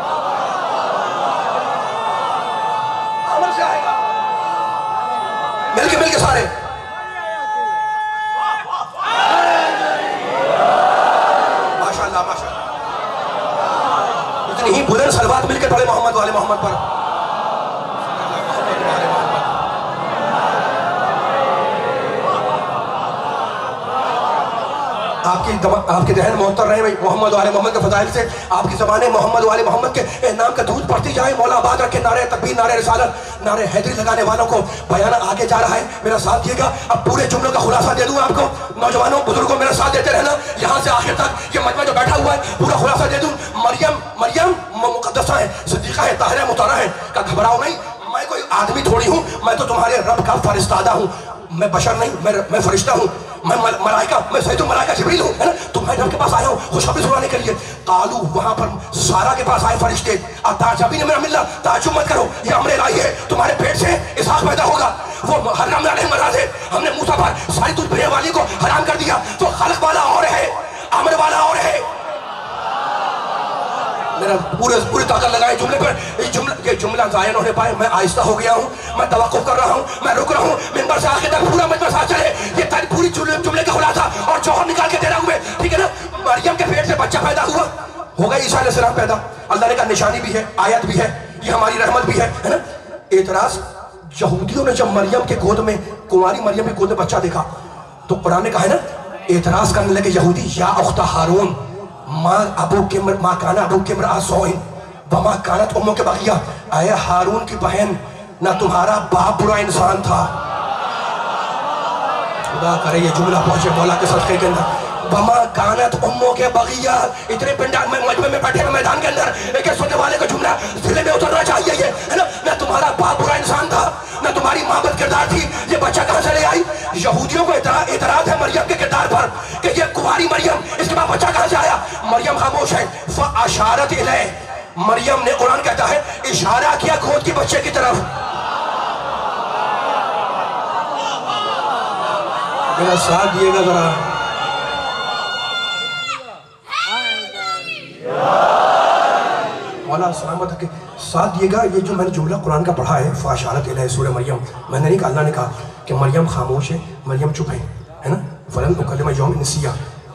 आपके जहन मुअत्तर रहे मोहम्मद वाले मोहम्मद के फजाइल से, आपकी ज़बान मोहम्मद वाले मोहम्मद के नाम का दूध पड़ती जाए। मौला आबाद रखे नारे तकबीर, नारे रिसालत, नारे हैदरी लगाने वालों को बयान आगे जा रहा है, मेरा साथ दिएगा। अब पूरे जुमलों का खुलासा दे दूँ आपको, नौजवानों बुजुर्गों मेरा साथ देते रहना, यहाँ से आखिर तक ये मजमा जो बैठा हुआ है पूरा खुलासा दे दूँ। मरियम मुक़द्दसा है, सिद्दीक़ा है, ताहिरा मुताहरा है, का घबराओ नहीं, मैं कोई आदमी थोड़ी हूँ, मैं तो तुम्हारे रब का फरिश्तादा हूँ। मैं बशर नहीं, मैं फरिश्ता हूँ, मैं मलाइका, मैं सैयदुल मलाइका जिब्रील हूँ, है ना। तुम्हारे रब के पास आया हूँ खुशखबरी सुनाने के लिए। कालू वहाँ पर सारा के पास आए फरिश्ते, ताजबी ने मेरा मिल्ला, ताजुब मत करो, ये अमर इलाही है, तुम्हारे पेट से इसहाक पैदा होगा। वो हराम अलैहिस्सलाम है, हमने मूसा पर सारी दूध पीने वाली को हराम कर दिया, तो खल्क वाला और है, अमर वाला और है। मेरा पूरी ताकत लगाए जुमले पर, ये जुमला ज़ाया होने पाए। मैं आहिस्ता हो गया हूँ, मैं तवक्कुफ कर रहा हूँ, मैं रुक रहा हूँ, मिंबर से आगे तक पूरा मजमा साथ चले। ये पूरी जुमले का खुलासा और जौहर निकाल के दे रहा हूँ मैं, ठीक है ना। मरियम के पेट से बच्चा पैदा हुआ, होगा ईसा अलैहिस्सलाम पैदा, अल्लाह ने कहा निशानी भी है, आयत भी है, ये हमारी रहमत भी है ना। एतराज यहूदियों ने जब मरियम के गोद में, कुंवारी मरियम के गोद में बच्चा देखा, तो कुरान ने कहा है ना, एतराज करने लगे यहूदी, या उख्ता हारून माँ काना अबू के मरा सोइन वमा कानत उम्मो के बगिया, आए हारून की बहन, ना तुम्हारा बाप बुरा इंसान था। खुदा करे ये जुमला पहुंचे मौला के सदक़े के अंदर, वमा कानत उम्मो के बगिया। इतने पिंडा में मजमे में बैठे मैदान के अंदर एक सुनने वाले का जुमला दिल में उतरना चाहिए, ये है ना। ना तुम्हारा बाप बुरा इंसान था, ना तुम्हारी माँ बद किरदार थी, ये बच्चा कहाँ से ले आई। यहूदियों को एतराज है मरियम के किरदार पर कि ये कुंवारी मरियम, इसके बाद बच्चा कहाँ से आया। मरियम खामोश है, फ़अशारत इलैहि, मरियम ने, कुरान कहता है, इशारा किया गोद के बच्चे की तरफ। मेरा साथ दिएगा जरा, मौला सलामत के साथ दिएगा। ये जो मैंने जुमला कुरान का पढ़ा है, फ़अशारत इलैहि सूरह मरियम, मैंने नहीं कहा, अल्लाह ने कहा कि मरियम खामोश है, मरियम चुप है ना। फलन उकल्लिम यौम इंसिया,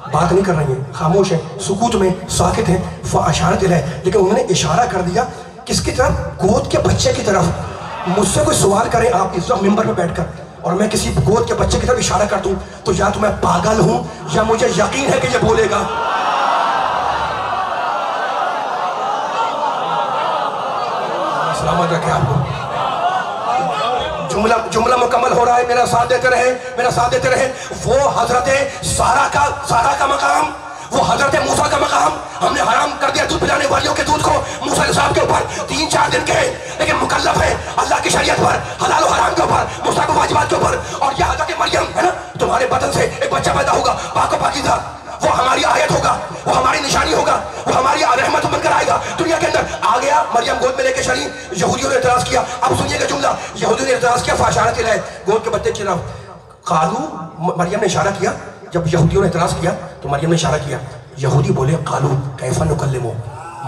बात नहीं कर रही है, खामोश है, सुकूत में साकित है, फ़अशारत इलैहि। लेकिन उन्होंने इशारा कर दिया किसकी तरफ, गोद के बच्चे की तरफ। मुझसे कोई सवाल करें आप इस वक्त मिंबर में बैठकर, और मैं किसी गोद के बच्चे की तरफ इशारा कर दूं, तो या तो मैं पागल हूं या मुझे यकीन है कि ये बोलेगा। सलामत रखे आपको। जुमला मुकम्मल हो रहा है, मेरा साथ देते रहे, मेरा साथ देते रहे। वो हजरत सारा का मकाम, वो हजरत मूसा का मकाम, हमने हराम कर दिया दूध पिलाने वालियों के दूध को मूसा अलैहिस्सलाम के ऊपर 3-4 दिन के, लेकिन मुकल्लफ है अल्लाह की शरीयत पर, हलाल और हराम के ऊपर, मुस्ताहब वाजिबात के ऊपर। और यह हजरत मरियम है ना, तुम्हारे बदन से एक बच्चा पैदा होगा, पाक व पाकीज़ा, वो हमारी आयत होगा, वो हमारी निशानी होगा, वो हमारी रहमत बनकर आएगा दुनिया के अंदर। आ गया मरियम गोद में लेके चली, यहूदियों ने एतराज किया। अब सुनिएगा जुमला, यहूदियों ने एतराज किया, फ़अशारत इलैहि, गोद के बच्चे की तरफ। कालू, मरियम ने इशारा किया, जब यहूदियों ने एतराज किया तो मरियम ने इशारा किया। यहूदी बोले, कालू कैफा नुकल्लिमु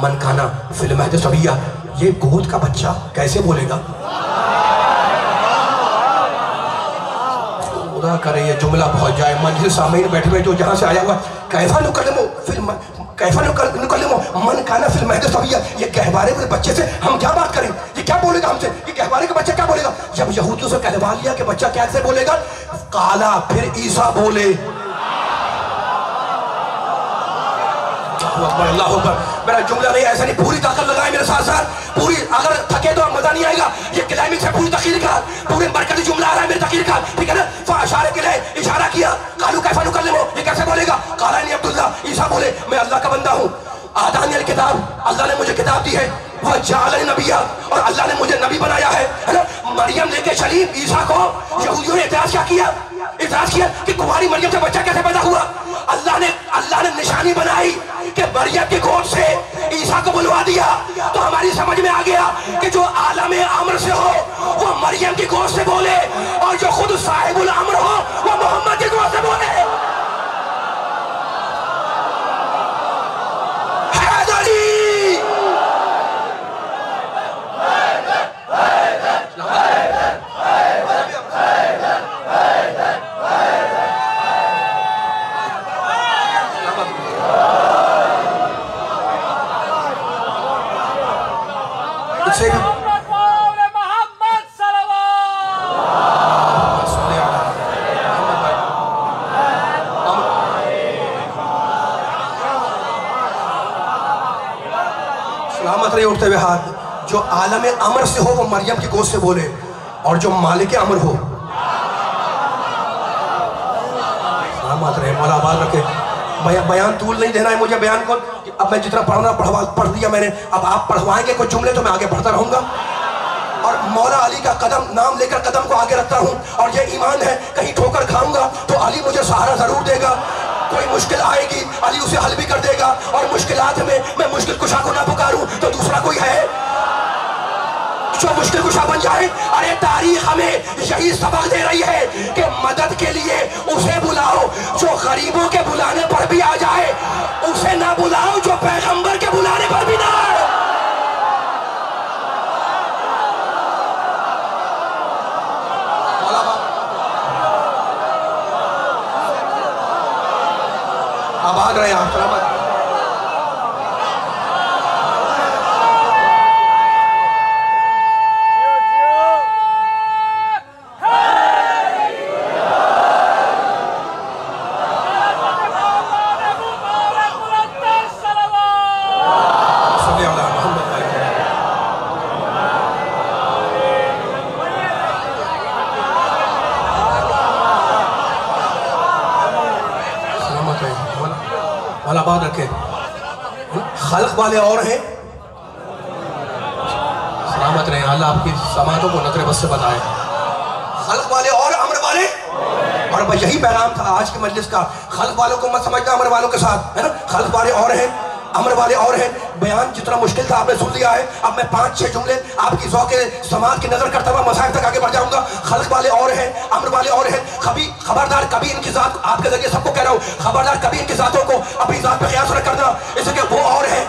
मन काना फिल महद सबिया, ये गोद का बच्चा कैसे बोलेगा। खुदा करे ये जुमला पहुंच जाए मजलिस सामने बैठे हुए जो जहां से आया हुआ, कैफा नुकल्लिमु मन काना फिल महद सबिया, ये गहवारे वाले बच्चे से हम क्या बात करें, ये क्या बोलेगा हमसे, ये गहवारे का बच्चा क्या बोलेगा। जब यहूदियों से कहवा लिया कि बच्चा कैसे बोलेगा, काला फिर ईसा बोले। अल्लाह अकबर। मेरा जुमला नहीं, ऐसा नहीं, पूरी ताकत लगाए मेरे साथ साथ, पूरी। अगर थके तो मजा नहीं आएगा, ये क्लाइमेक्स है पूरी तकरीर का, पूरे मरकजी जुमला आ रहा है मेरी तकरीर का, ठीक है ना। फ़अशारत इलैहि, इशारा किया, कालू कैफा नुकल्लिमु, ये कैसे बोलेगा। काला नहीं अब्दुल्ला, ईसा बोले मैं अल्लाह का बंदा हूँ, आतानी अल किताब, अल्लाह ने मुझे किताब दी है, वह जाअलनी नबिय्या, और अल्लाह ने मुझे नबी बनाया है ना। मरियम लेके चली ईसा को, यहूदियों ने एतराज क्या किया, एतराज किया कि कुंवारी मरियम से बच्चा कैसे पैदा हुआ। अल्लाह ने निशानी बनाई कि मरियम के गोद से ईसा को बुलवा दिया, तो हमारी समझ में आ गया कि जो आलम अम्र से हो वो मरियम की गोद से बोले, और जो खुद साहिबुल अम्र हो वो मोहम्मद की गोद से बोले। सलामत रहे उठते हुए हाथ। जो आलम अमर से हो वो मरियम की गोद से बोले, और जो मालिक अमर हो सलामत रहे। मौला आबाद रखे। बयान तूल नहीं देना है मुझे बयान को। अब मैं जितना पढ़ना पढ़ दिया मैंने, अब आप पढ़वाएंगे कुछ जुमले तो मैं आगे बढ़ता रहूंगा। और मौला अली का कदम नाम लेकर कदम को आगे रखता हूँ, और ये ईमान है कहीं ठोकर खाऊंगा तो अली मुझे सहारा जरूर देगा। कोई मुश्किल आएगी अली उसे हल भी कर देगा, और मुश्किलात में मैं मुश्किल कुशा को ना पुकारूं तो दूसरा कोई है जो मुश्किल कुशा बन जाए। अरे तारीख हमें यही सबक दे रही है कि मदद के लिए उसे बुलाओ जो गरीबों के बुलाने पर भी आ जाए, उसे ना बुलाओ जो पैगंबर के बुलाने पर भी ना आए। आबाद रहे आप सलामत। रखे। खल्क वाले और हैं, सलामत रहे। अल्लाह आपकी समातों को नजर बस से बताए। खल्क वाले और अमर वाले, और बस यही पैगाम था आज की मजलिस का। खल्क वालों को मत समझना अमर वालों के साथ, है ना। खल्क वाले और हैं, अमर वाले और हैं। बयान जितना मुश्किल था आपने सुन लिया है। अब मैं 5-6 जुमले आपकी ज़ौक़ समाज की नजर करता हुआ मसाइल तक आगे बढ़ जाऊंगा। खल्क वाले और हैं, अमर वाले और हैं। खबरदार कभी इनकी जात, आपके जरिए सबको कह रहा हूँ, खबरदार कभी इनकी जातों को अपनी जात पे क़यास न करना, इसलिए वो और है।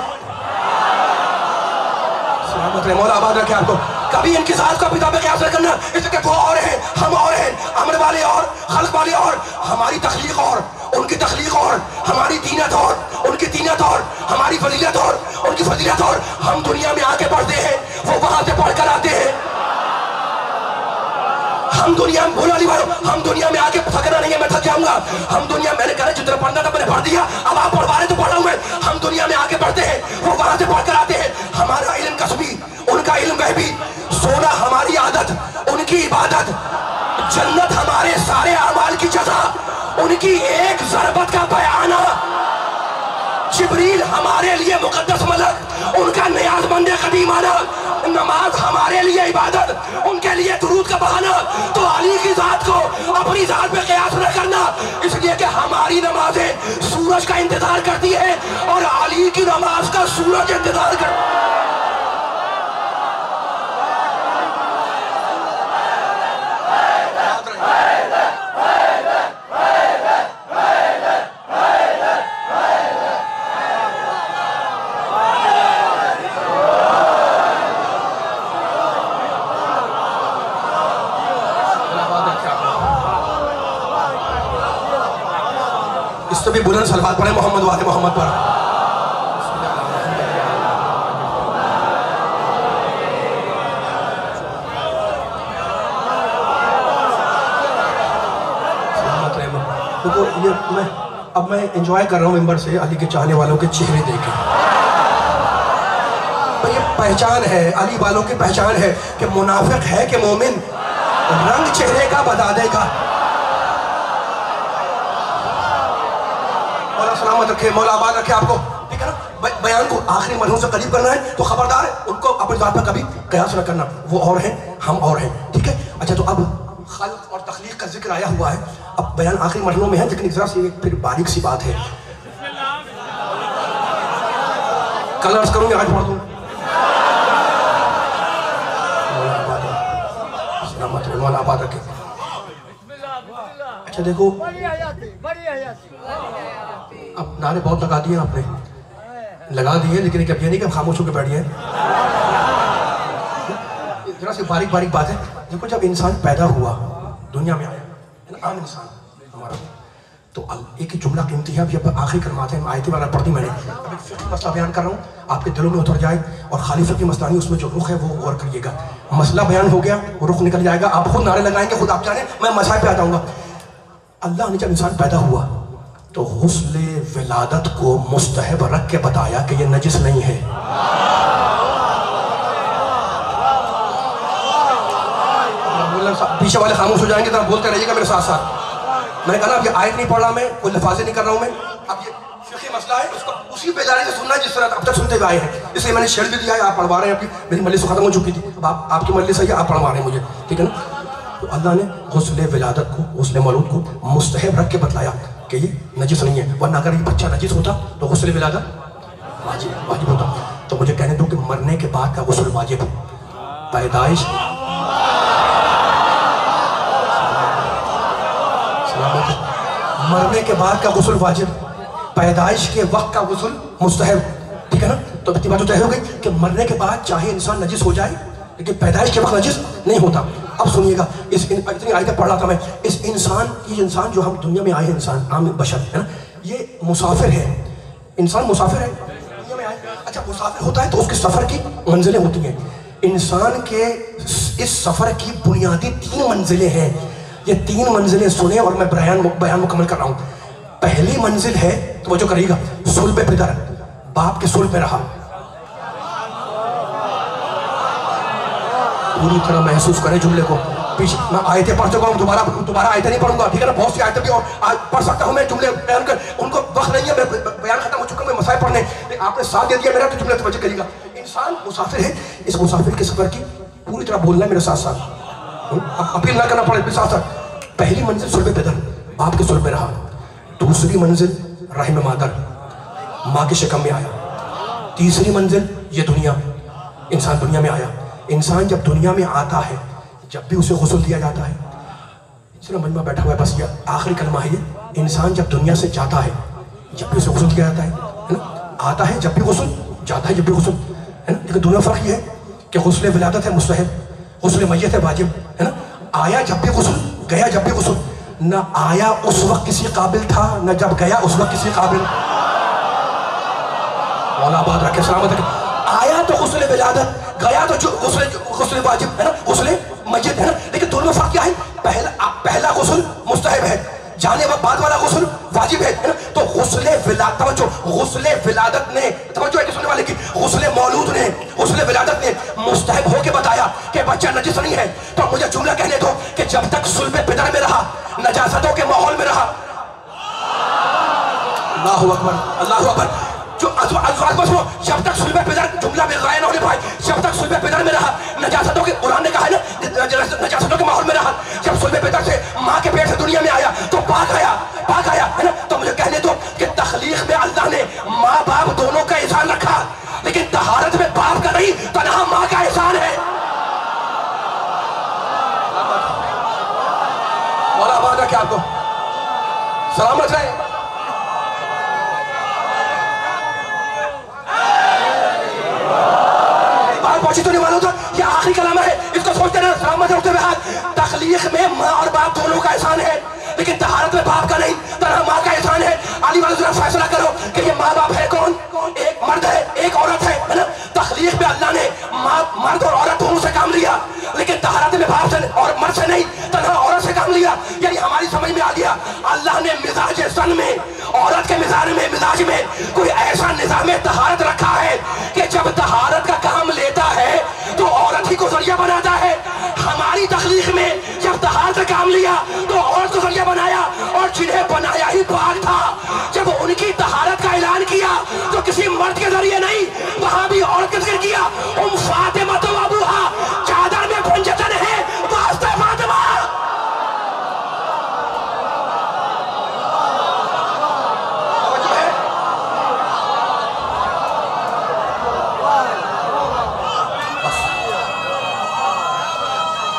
सलामत रहे, मौला आबाद रखे आपको। कभी इनकी जात को अपनी जात पे क़यास न करना, इसलिए वो और है, हम और हैं। अमर वाले और, खल्क वाले और, हमारी तख्लीक और, उनकी तख्लीक और, हमारी दीनत और, उनकी दीनत और, हमारी फजीलत और, उनकी फजीलत और। हम दुनिया में आगे बढ़ते हैं, वो वहां से बढ़कर आते हैं। हम दुनिया में, बोला वालों, हम दुनिया में आके थकना नहीं है, मैं थक जाऊंगा। हम दुनिया, मैंने कहा जितना पढ़ना था मैंने पढ़ दिया, अब आप पढ़वा रहे तो पढ़ रहा हूं मैं। हम दुनिया में आगे बढ़ते हैं, वो वहां से बढ़कर आते हैं। हमारा इल्म कसबी, उनका इल्म गहबी। सोना हमारी आदत, उनकी इबादत। जन्नत हमारे सारे अमाल की जगह, उनकी एक ज़रबत का बयाना। जिब्रील हमारे लिए मुकद्दस मलक, उनका नियाज़मंद कदीमाना। नमाज हमारे लिए इबादत, उनके लिए दुरूद का बहाना। तो अली की जात को अपनी जात पे क़यास न करना, इसलिए कि हमारी नमाजें सूरज का इंतजार करती है और अली की नमाज का सूरज इंतजार करता है। इससे भी बुलंद सलवात पढ़े मोहम्मद वाले मोहम्मद पर। देखो ये अब मैं एंजॉय कर रहा हूँ मेंबर से अली के चाहने वालों के चेहरे देखे। तो ये पहचान है, अली वालों की पहचान है कि मुनाफिक है कि मोमिन, रंग चेहरे का बता देगा। मौला सलामत रखे, मौला आबाद रखे आपको, ठीक है ना। बयान को आखिरी मरहूम से करीब करना है तो खबरदार उनको अपनी जात पर कभी कयास न करना। वो और हैं, हम और हैं, ठीक है। अच्छा, तो अब खल्क और तख्लीक का जिक्र आया हुआ है। अब बयान आखिरी मरहलों में है, लेकिन जरा सी फिर बारीक सी बात है। कल अर्ज करूंगी, आज पढ़ दूं। सलामत रहे, मौला आबाद रखे। अच्छा देखो, अब नारे बहुत लगा दिए आपने, लगा दिए, लेकिन कभी नहीं कि खामोश होकर बैठिए। जरा सी बारीक बारीक बात है। देखो, जब इंसान पैदा हुआ, दुनिया में आया, आम इंसान हमारा, तो एक ही जुमला कीमती है। अब आखिरी कलमात है, आयती वाला पढ़ दी मैंने। अब एक फिक्र मसला बयान कर रहा हूँ, आपके दिलों में उतर जाए, और खाली फिक्र मसला नहीं, उसमें जो रुख है वो गौर करिएगा। मसला बयान हो गया, वो रुख निकल जाएगा, आप खुद नारे लगाएंगे, खुद आप जाने, मैं मसाइल पे आ जाऊंगा। अल्लाह ने जब इंसान पैदा हुआ तो हुस्न विलादत को मुस्तहब रख के बताया कि ये नजिस नहीं है। पीछे वाले खामोश हो जाएंगे, तो बोलते रहिएगा मेरे साथ साथ। मैंने कहा ना, अब ये आयत नहीं पढ़ रहा मैं, कोई लफाजे नहीं कर रहा हूँ मैं। अब ये फिक़ही मसला है, उसको उसी बेजारी से सुनना है जिस तरह अब तक सुनते हुए आए हैं। इसलिए मैंने शेयर भी दिया है, आप पढ़वा रहे हैं। अभी मेरी मजलिस खत्म हो चुकी थी, अब आपकी मजलिस है, आप पढ़वा रहे हैं मुझे, ठीक है ना। तो अल्लाह ने गुस्ल विलादत को, गुस्ल मौलूद को मुस्तहब रख के बतलाया कि ये नजिस नहीं है, वरना अगर ये बच्चा नजिस होता तो गुस्ल विलादत वाजिब होता। तो मुझे कहने दो कि मरने के बाद का गुस्ल वाजिब, पैदाइश मरने के बाद का गुस्ल वाजिब, पैदाइश के वक्त का गुस्ल मुस्तहब, ठीक है ना। तो इतनी बात तो तय हो गई कि मरने के बाद चाहे इंसान नजिस हो जाए, लेकिन पैदाइश के वक्त नजिस नहीं होता। अब सुनिएगा, इतनी आयतें पढ़ रहा था मैं। इस इंसान जो हम दुनिया में आए हैं, इंसान आम बशर है ना, ये मुसाफिर है। इंसान मुसाफिर है, दुनिया में आए। अच्छा, मुसाफिर होता है तो उसके सफर की मंजिलें होती हैं। इंसान के इस सफर की बुनियादी 3 मंजिलें हैं। ये 3 मंजिलें सुने और मैं बयान मुकम्मल कर रहा हूँ। पहली मंजिल है, तो वो जो करिएगा, सुल्ब पिदर, बाप के सुल्ब में रहा। पूरी तरह महसूस करें जुमले को। पीछे मैं आयतें पढ़ चुका हूँ, दोबारा आयतें नहीं पढ़ूंगा, ठीक है ना। बहुत सी आयतें भी और पढ़ सकता हूँ मैं, जुमले बयान कर, उनको वक्त नहीं है, मैं बयान खत्म हो चुका हूँ, मैं मसाइल पढ़ने, आपने साथ दे दिया मेरा, तो जुमले तवज्जो करिएगा। इंसान मुसाफिर है, इस मुसाफिर के सफर की पूरी तरह बोलना है मेरे साथ साथ, अपील ना करना पड़े साथ साथ। पहली मंजिल सुल्ब पिदर, बाप के सुल्ब में रहा। दूसरी मंजिल रहम मादर, माँ के शिकम में आया। तीसरी मंजिल ये दुनिया, इंसान दुनिया में आया। इंसान जब दुनिया में आता है, जब भी उसे गुस्ल दिया जाता है, सिर्फ मजमा बैठा हुआ है, बस ये आखिरी कलमा है ये। इंसान जब दुनिया से जाता है, जब भी उसे गुस्ल दिया जाता है ना, आता है जब भी गुस्ल, जाता है जब भी गुस्ल, है ना। लेकिन दोनों फर्क ये है कि गुस्ल विलादत है मुस्तहब, गुस्ल मैयत है वाजिब, है ना। आया जब भी गुस्ल, गया जब भी गुस्ल। न आया उस वक्त किसी काबिल था, न जब गया उस वक्त किसी काबिल। मौला बात रखे, सलामत रखे। आया तो गुस्ल विलादत, गया तो जो गुस्ल वाजिब, है ना, गुस्ल मैयत, है ना। लेकिन दोनों में फर्क क्या है? पहला गुस्ल मुस्तहब है, जाने बाद वाला गुस्ल वाजिब है ना। तो गुस्ल विलादत ने, तवज्जो है कि सुनने वाले की, गुस्ल मौलूद ने, गुस्ल विलादत ने मुस्तहब होके बताया कि बच्चा नजिस नहीं है। तो मुझे जुमला कहने दो कि जब तक सुल्ब पिदर में रहा, नजासतों के माहौल में रहा, अल्लाहु अकबर, अल्लाहु अकबर। जो अज़वाज को सुनो, जब तक सुल्ब पिदर, जुमला में गायन होने पाए, जब तक सुल्ब पिदर में रहा, नजासतों के, कुरान ने कहा है ना, नजासतों के माहौल में रहा। जब सुल्ब पिदर से, माँ के पेट से दुनिया में आया तो पाक आया, है ना। तो मुझे कहने दो कि तख्लीक में अल्लाह ने माँ बाप दोनों का एहसान रखा, लेकिन तहारत में बाप का नहीं, तन्हा माँ का एहसान है। मौला आबाद रखे आपको, सलामत रहे। पहुंची तो नहीं मालूम था, ये आखिरी कलामा है, इसको सोचते रहना, सलामत रखते हुए हाथ। तख्लीक में माँ और बाप दोनों का एहसान है, लेकिन तहारत में बाप का नहीं, तन्हा माँ का एहसान है। अली वाले जरा फैसला करो कि ये माँ बाप है कौन? एक मर्द है, एक औरत है ना। तख्लीक में अल्लाह ने मर्द और औरत दोनों से काम लिया, लेकिन तहारत में बाप से और मर्द से नहीं, तन्हा औरत से काम लिया। यानी हमारी समझ में आ गया, अल्लाह ने मिजाज सन में, औरत के मिजाज में कोई ऐसा निजाम तहारत रखा है कि जब तहारत का काम लेता है तो औरत ही को जरिया बनाता है। हमारी तख्लीक में जब तहारत का काम लिया तो औरत को जरिया बनाया, और जिन्हें बनाया ही पाक था, जब उनकी तहारत का ऐलान किया तो किसी मर्द के जरिए नहीं, वहां भी औरत का जिक्र किया। उम फातिमा तो अबूहा, चादर में पंजतन है, वास्ते फातिमा।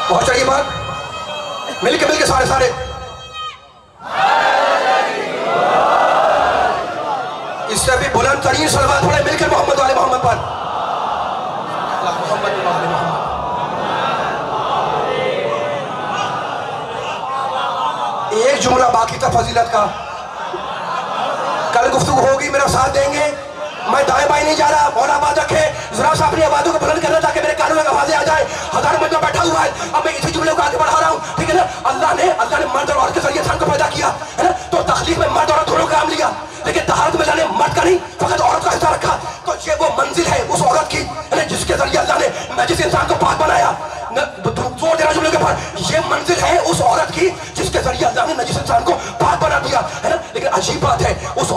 पहुंचा ये बात, मिलके सारे इससे भी बुलंद तरीन सलवात पढ़े मिलकर मोहम्मद वाले मोहम्मद पर। एक जुमला बाकी था फजीलत का, कल गुफ्तगू होगी, मेरा साथ देंगे। मैं दाएं बाएं नहीं जा रहा, मौला आबाद रखे, जरा सा अपनी आवाज़ों को बुलंद करना ताकि मेरे कानों में आवाज़ें आ जाए। हजारों मजमा बैठा हुआ है, अब मैं इसी जुमले को आगे बढ़ा रहा हूँ, ठीक है ना। अल्लाह ने मर्द और औरत के जरिए इंसान को पैदा किया, है ना। तो तख्लीक में मर्द और औरत दोनों काम लिया, लेकिन तहारत में अल्लाह ने मर्द का नहीं, फकत औरत का हिस्सा रखा। तो ये वो मंजिल है उस औरत की, है ना, जिसके जरिए अल्लाह ने नजिस इंसान को पाक बनाया। जोर देना जुमले के ऊपर, ये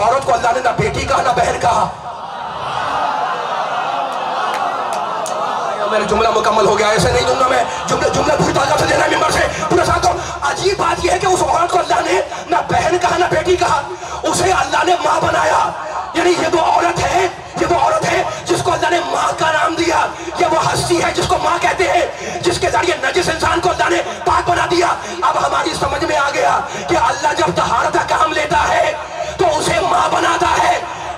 औरत को अल्लाह ने ना बेटी कहा ना बहन कहा। मेरा जुमला मुकम्मल हो गया, ऐसे नहीं दूंगा मैं जुमला पूरी ताकत से देना मिंबर से पूरा साथ। अजीब बात यह है कि उस औरत को अल्लाह ने ना बहन कहा ना बेटी कहा, उसे अल्लाह ने माँ बनाया। यानी ये वो औरत है जिसको अल्लाह ने माँ का नाम दिया। ये वो हस्ती है जिसको माँ कहते हैं, जिसके जरिए नजिस इंसान को अल्लाह ने पाक बना दिया। अब हमारी समझ में आ गया कि अल्लाह जब तहारत का काम लेता है तो उसे माँ बनाता है।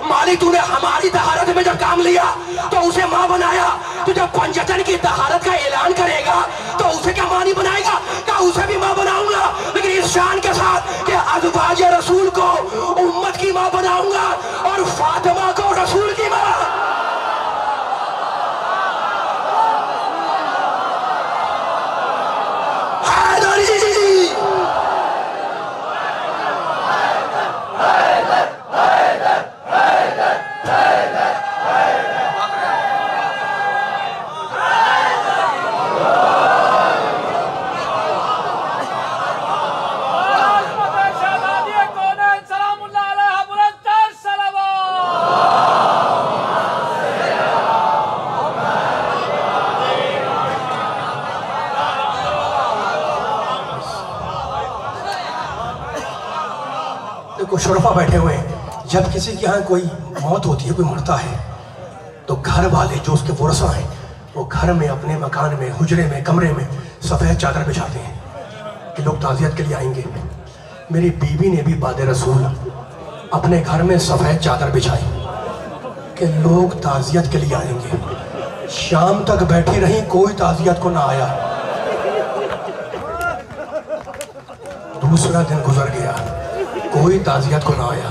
मालिक तूने हमारी तहारत में जब काम लिया तो उसे माँ बनाया, तो जब पंजतन की तहारत का ऐलान करेगा तो उसे क्या माँ नहीं बनाएगा? क्या उसे भी माँ बनाऊंगा, लेकिन इस शान के साथ कि अज़वाज रसूल को उम्मत की माँ बनाऊंगा और फातिमा को रसूल की माँ। देखो शुरफा बैठे हुए हैं, जब किसी के यहाँ कोई मौत होती है, कोई मरता है, तो घर वाले जो उसके वरसा हैं वो घर में अपने मकान में हुजरे में कमरे में सफ़ेद चादर बिछाते हैं कि लोग ताज़ियत के लिए आएंगे। मेरी बीवी ने भी बाद रसूल अपने घर में सफ़ेद चादर बिछाई कि लोग ताज़ियत के लिए आएंगे। शाम तक बैठी रही, कोई ताज़ियत को ना आया। दूसरा दिन गुजर गया, कोई ताज़ियत को ना आया।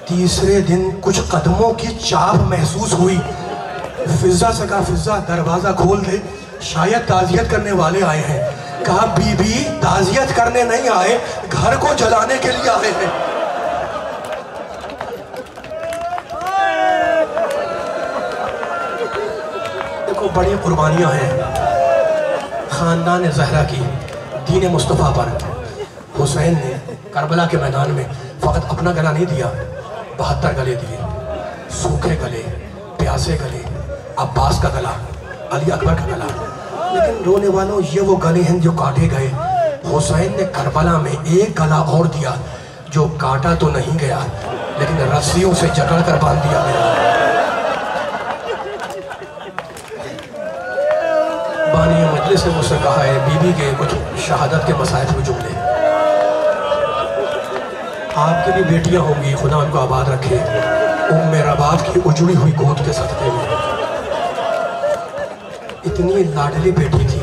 तीसरे दिन कुछ कदमों की चाप महसूस हुई। फिजा से कहा, फिजा दरवाजा खोल दे, शायद ताज़ियत करने वाले आए हैं। कहा बीबी ताज़ियत करने नहीं आए, घर को जलाने के लिए आए हैं। देखो बड़ी कुर्बानियां हैं खानदान ज़हरा की दीन मुस्तफ़ा पर। हुसैन ने करबला के मैदान में फ़कत अपना गला नहीं दिया, 72 गले दिए, सूखे गले, प्यासे गले, अब्बास का गला, अली अकबर का गला। लेकिन रोने वालों, ये वो गले हैं जो काटे गए। हुसैन ने करबला में एक गला और दिया जो काटा तो नहीं गया, लेकिन रस्सियों से जकड़ कर बांध दिया गया। बानी मजलिस ने मुझसे कहा है बीबी के कुछ शहादत के मसाइल में जुमले। आपकी भी बेटियां होंगी, खुदा उनको आबाद रखे, उम्मे रबाब की उजड़ी हुई गोद के सदक़े में। इतनी लाडली बेटी थी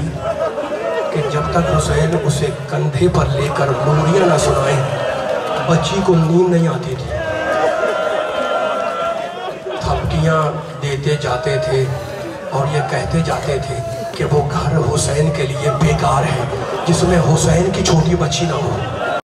कि जब तक हुसैन उसे कंधे पर लेकर लोरियां ना सुनाए, बच्ची को नींद नहीं आती थी। थपकियां देते जाते थे और ये कहते जाते थे कि वो घर हुसैन के लिए बेकार है जिसमें हुसैन की छोटी बच्ची ना हो।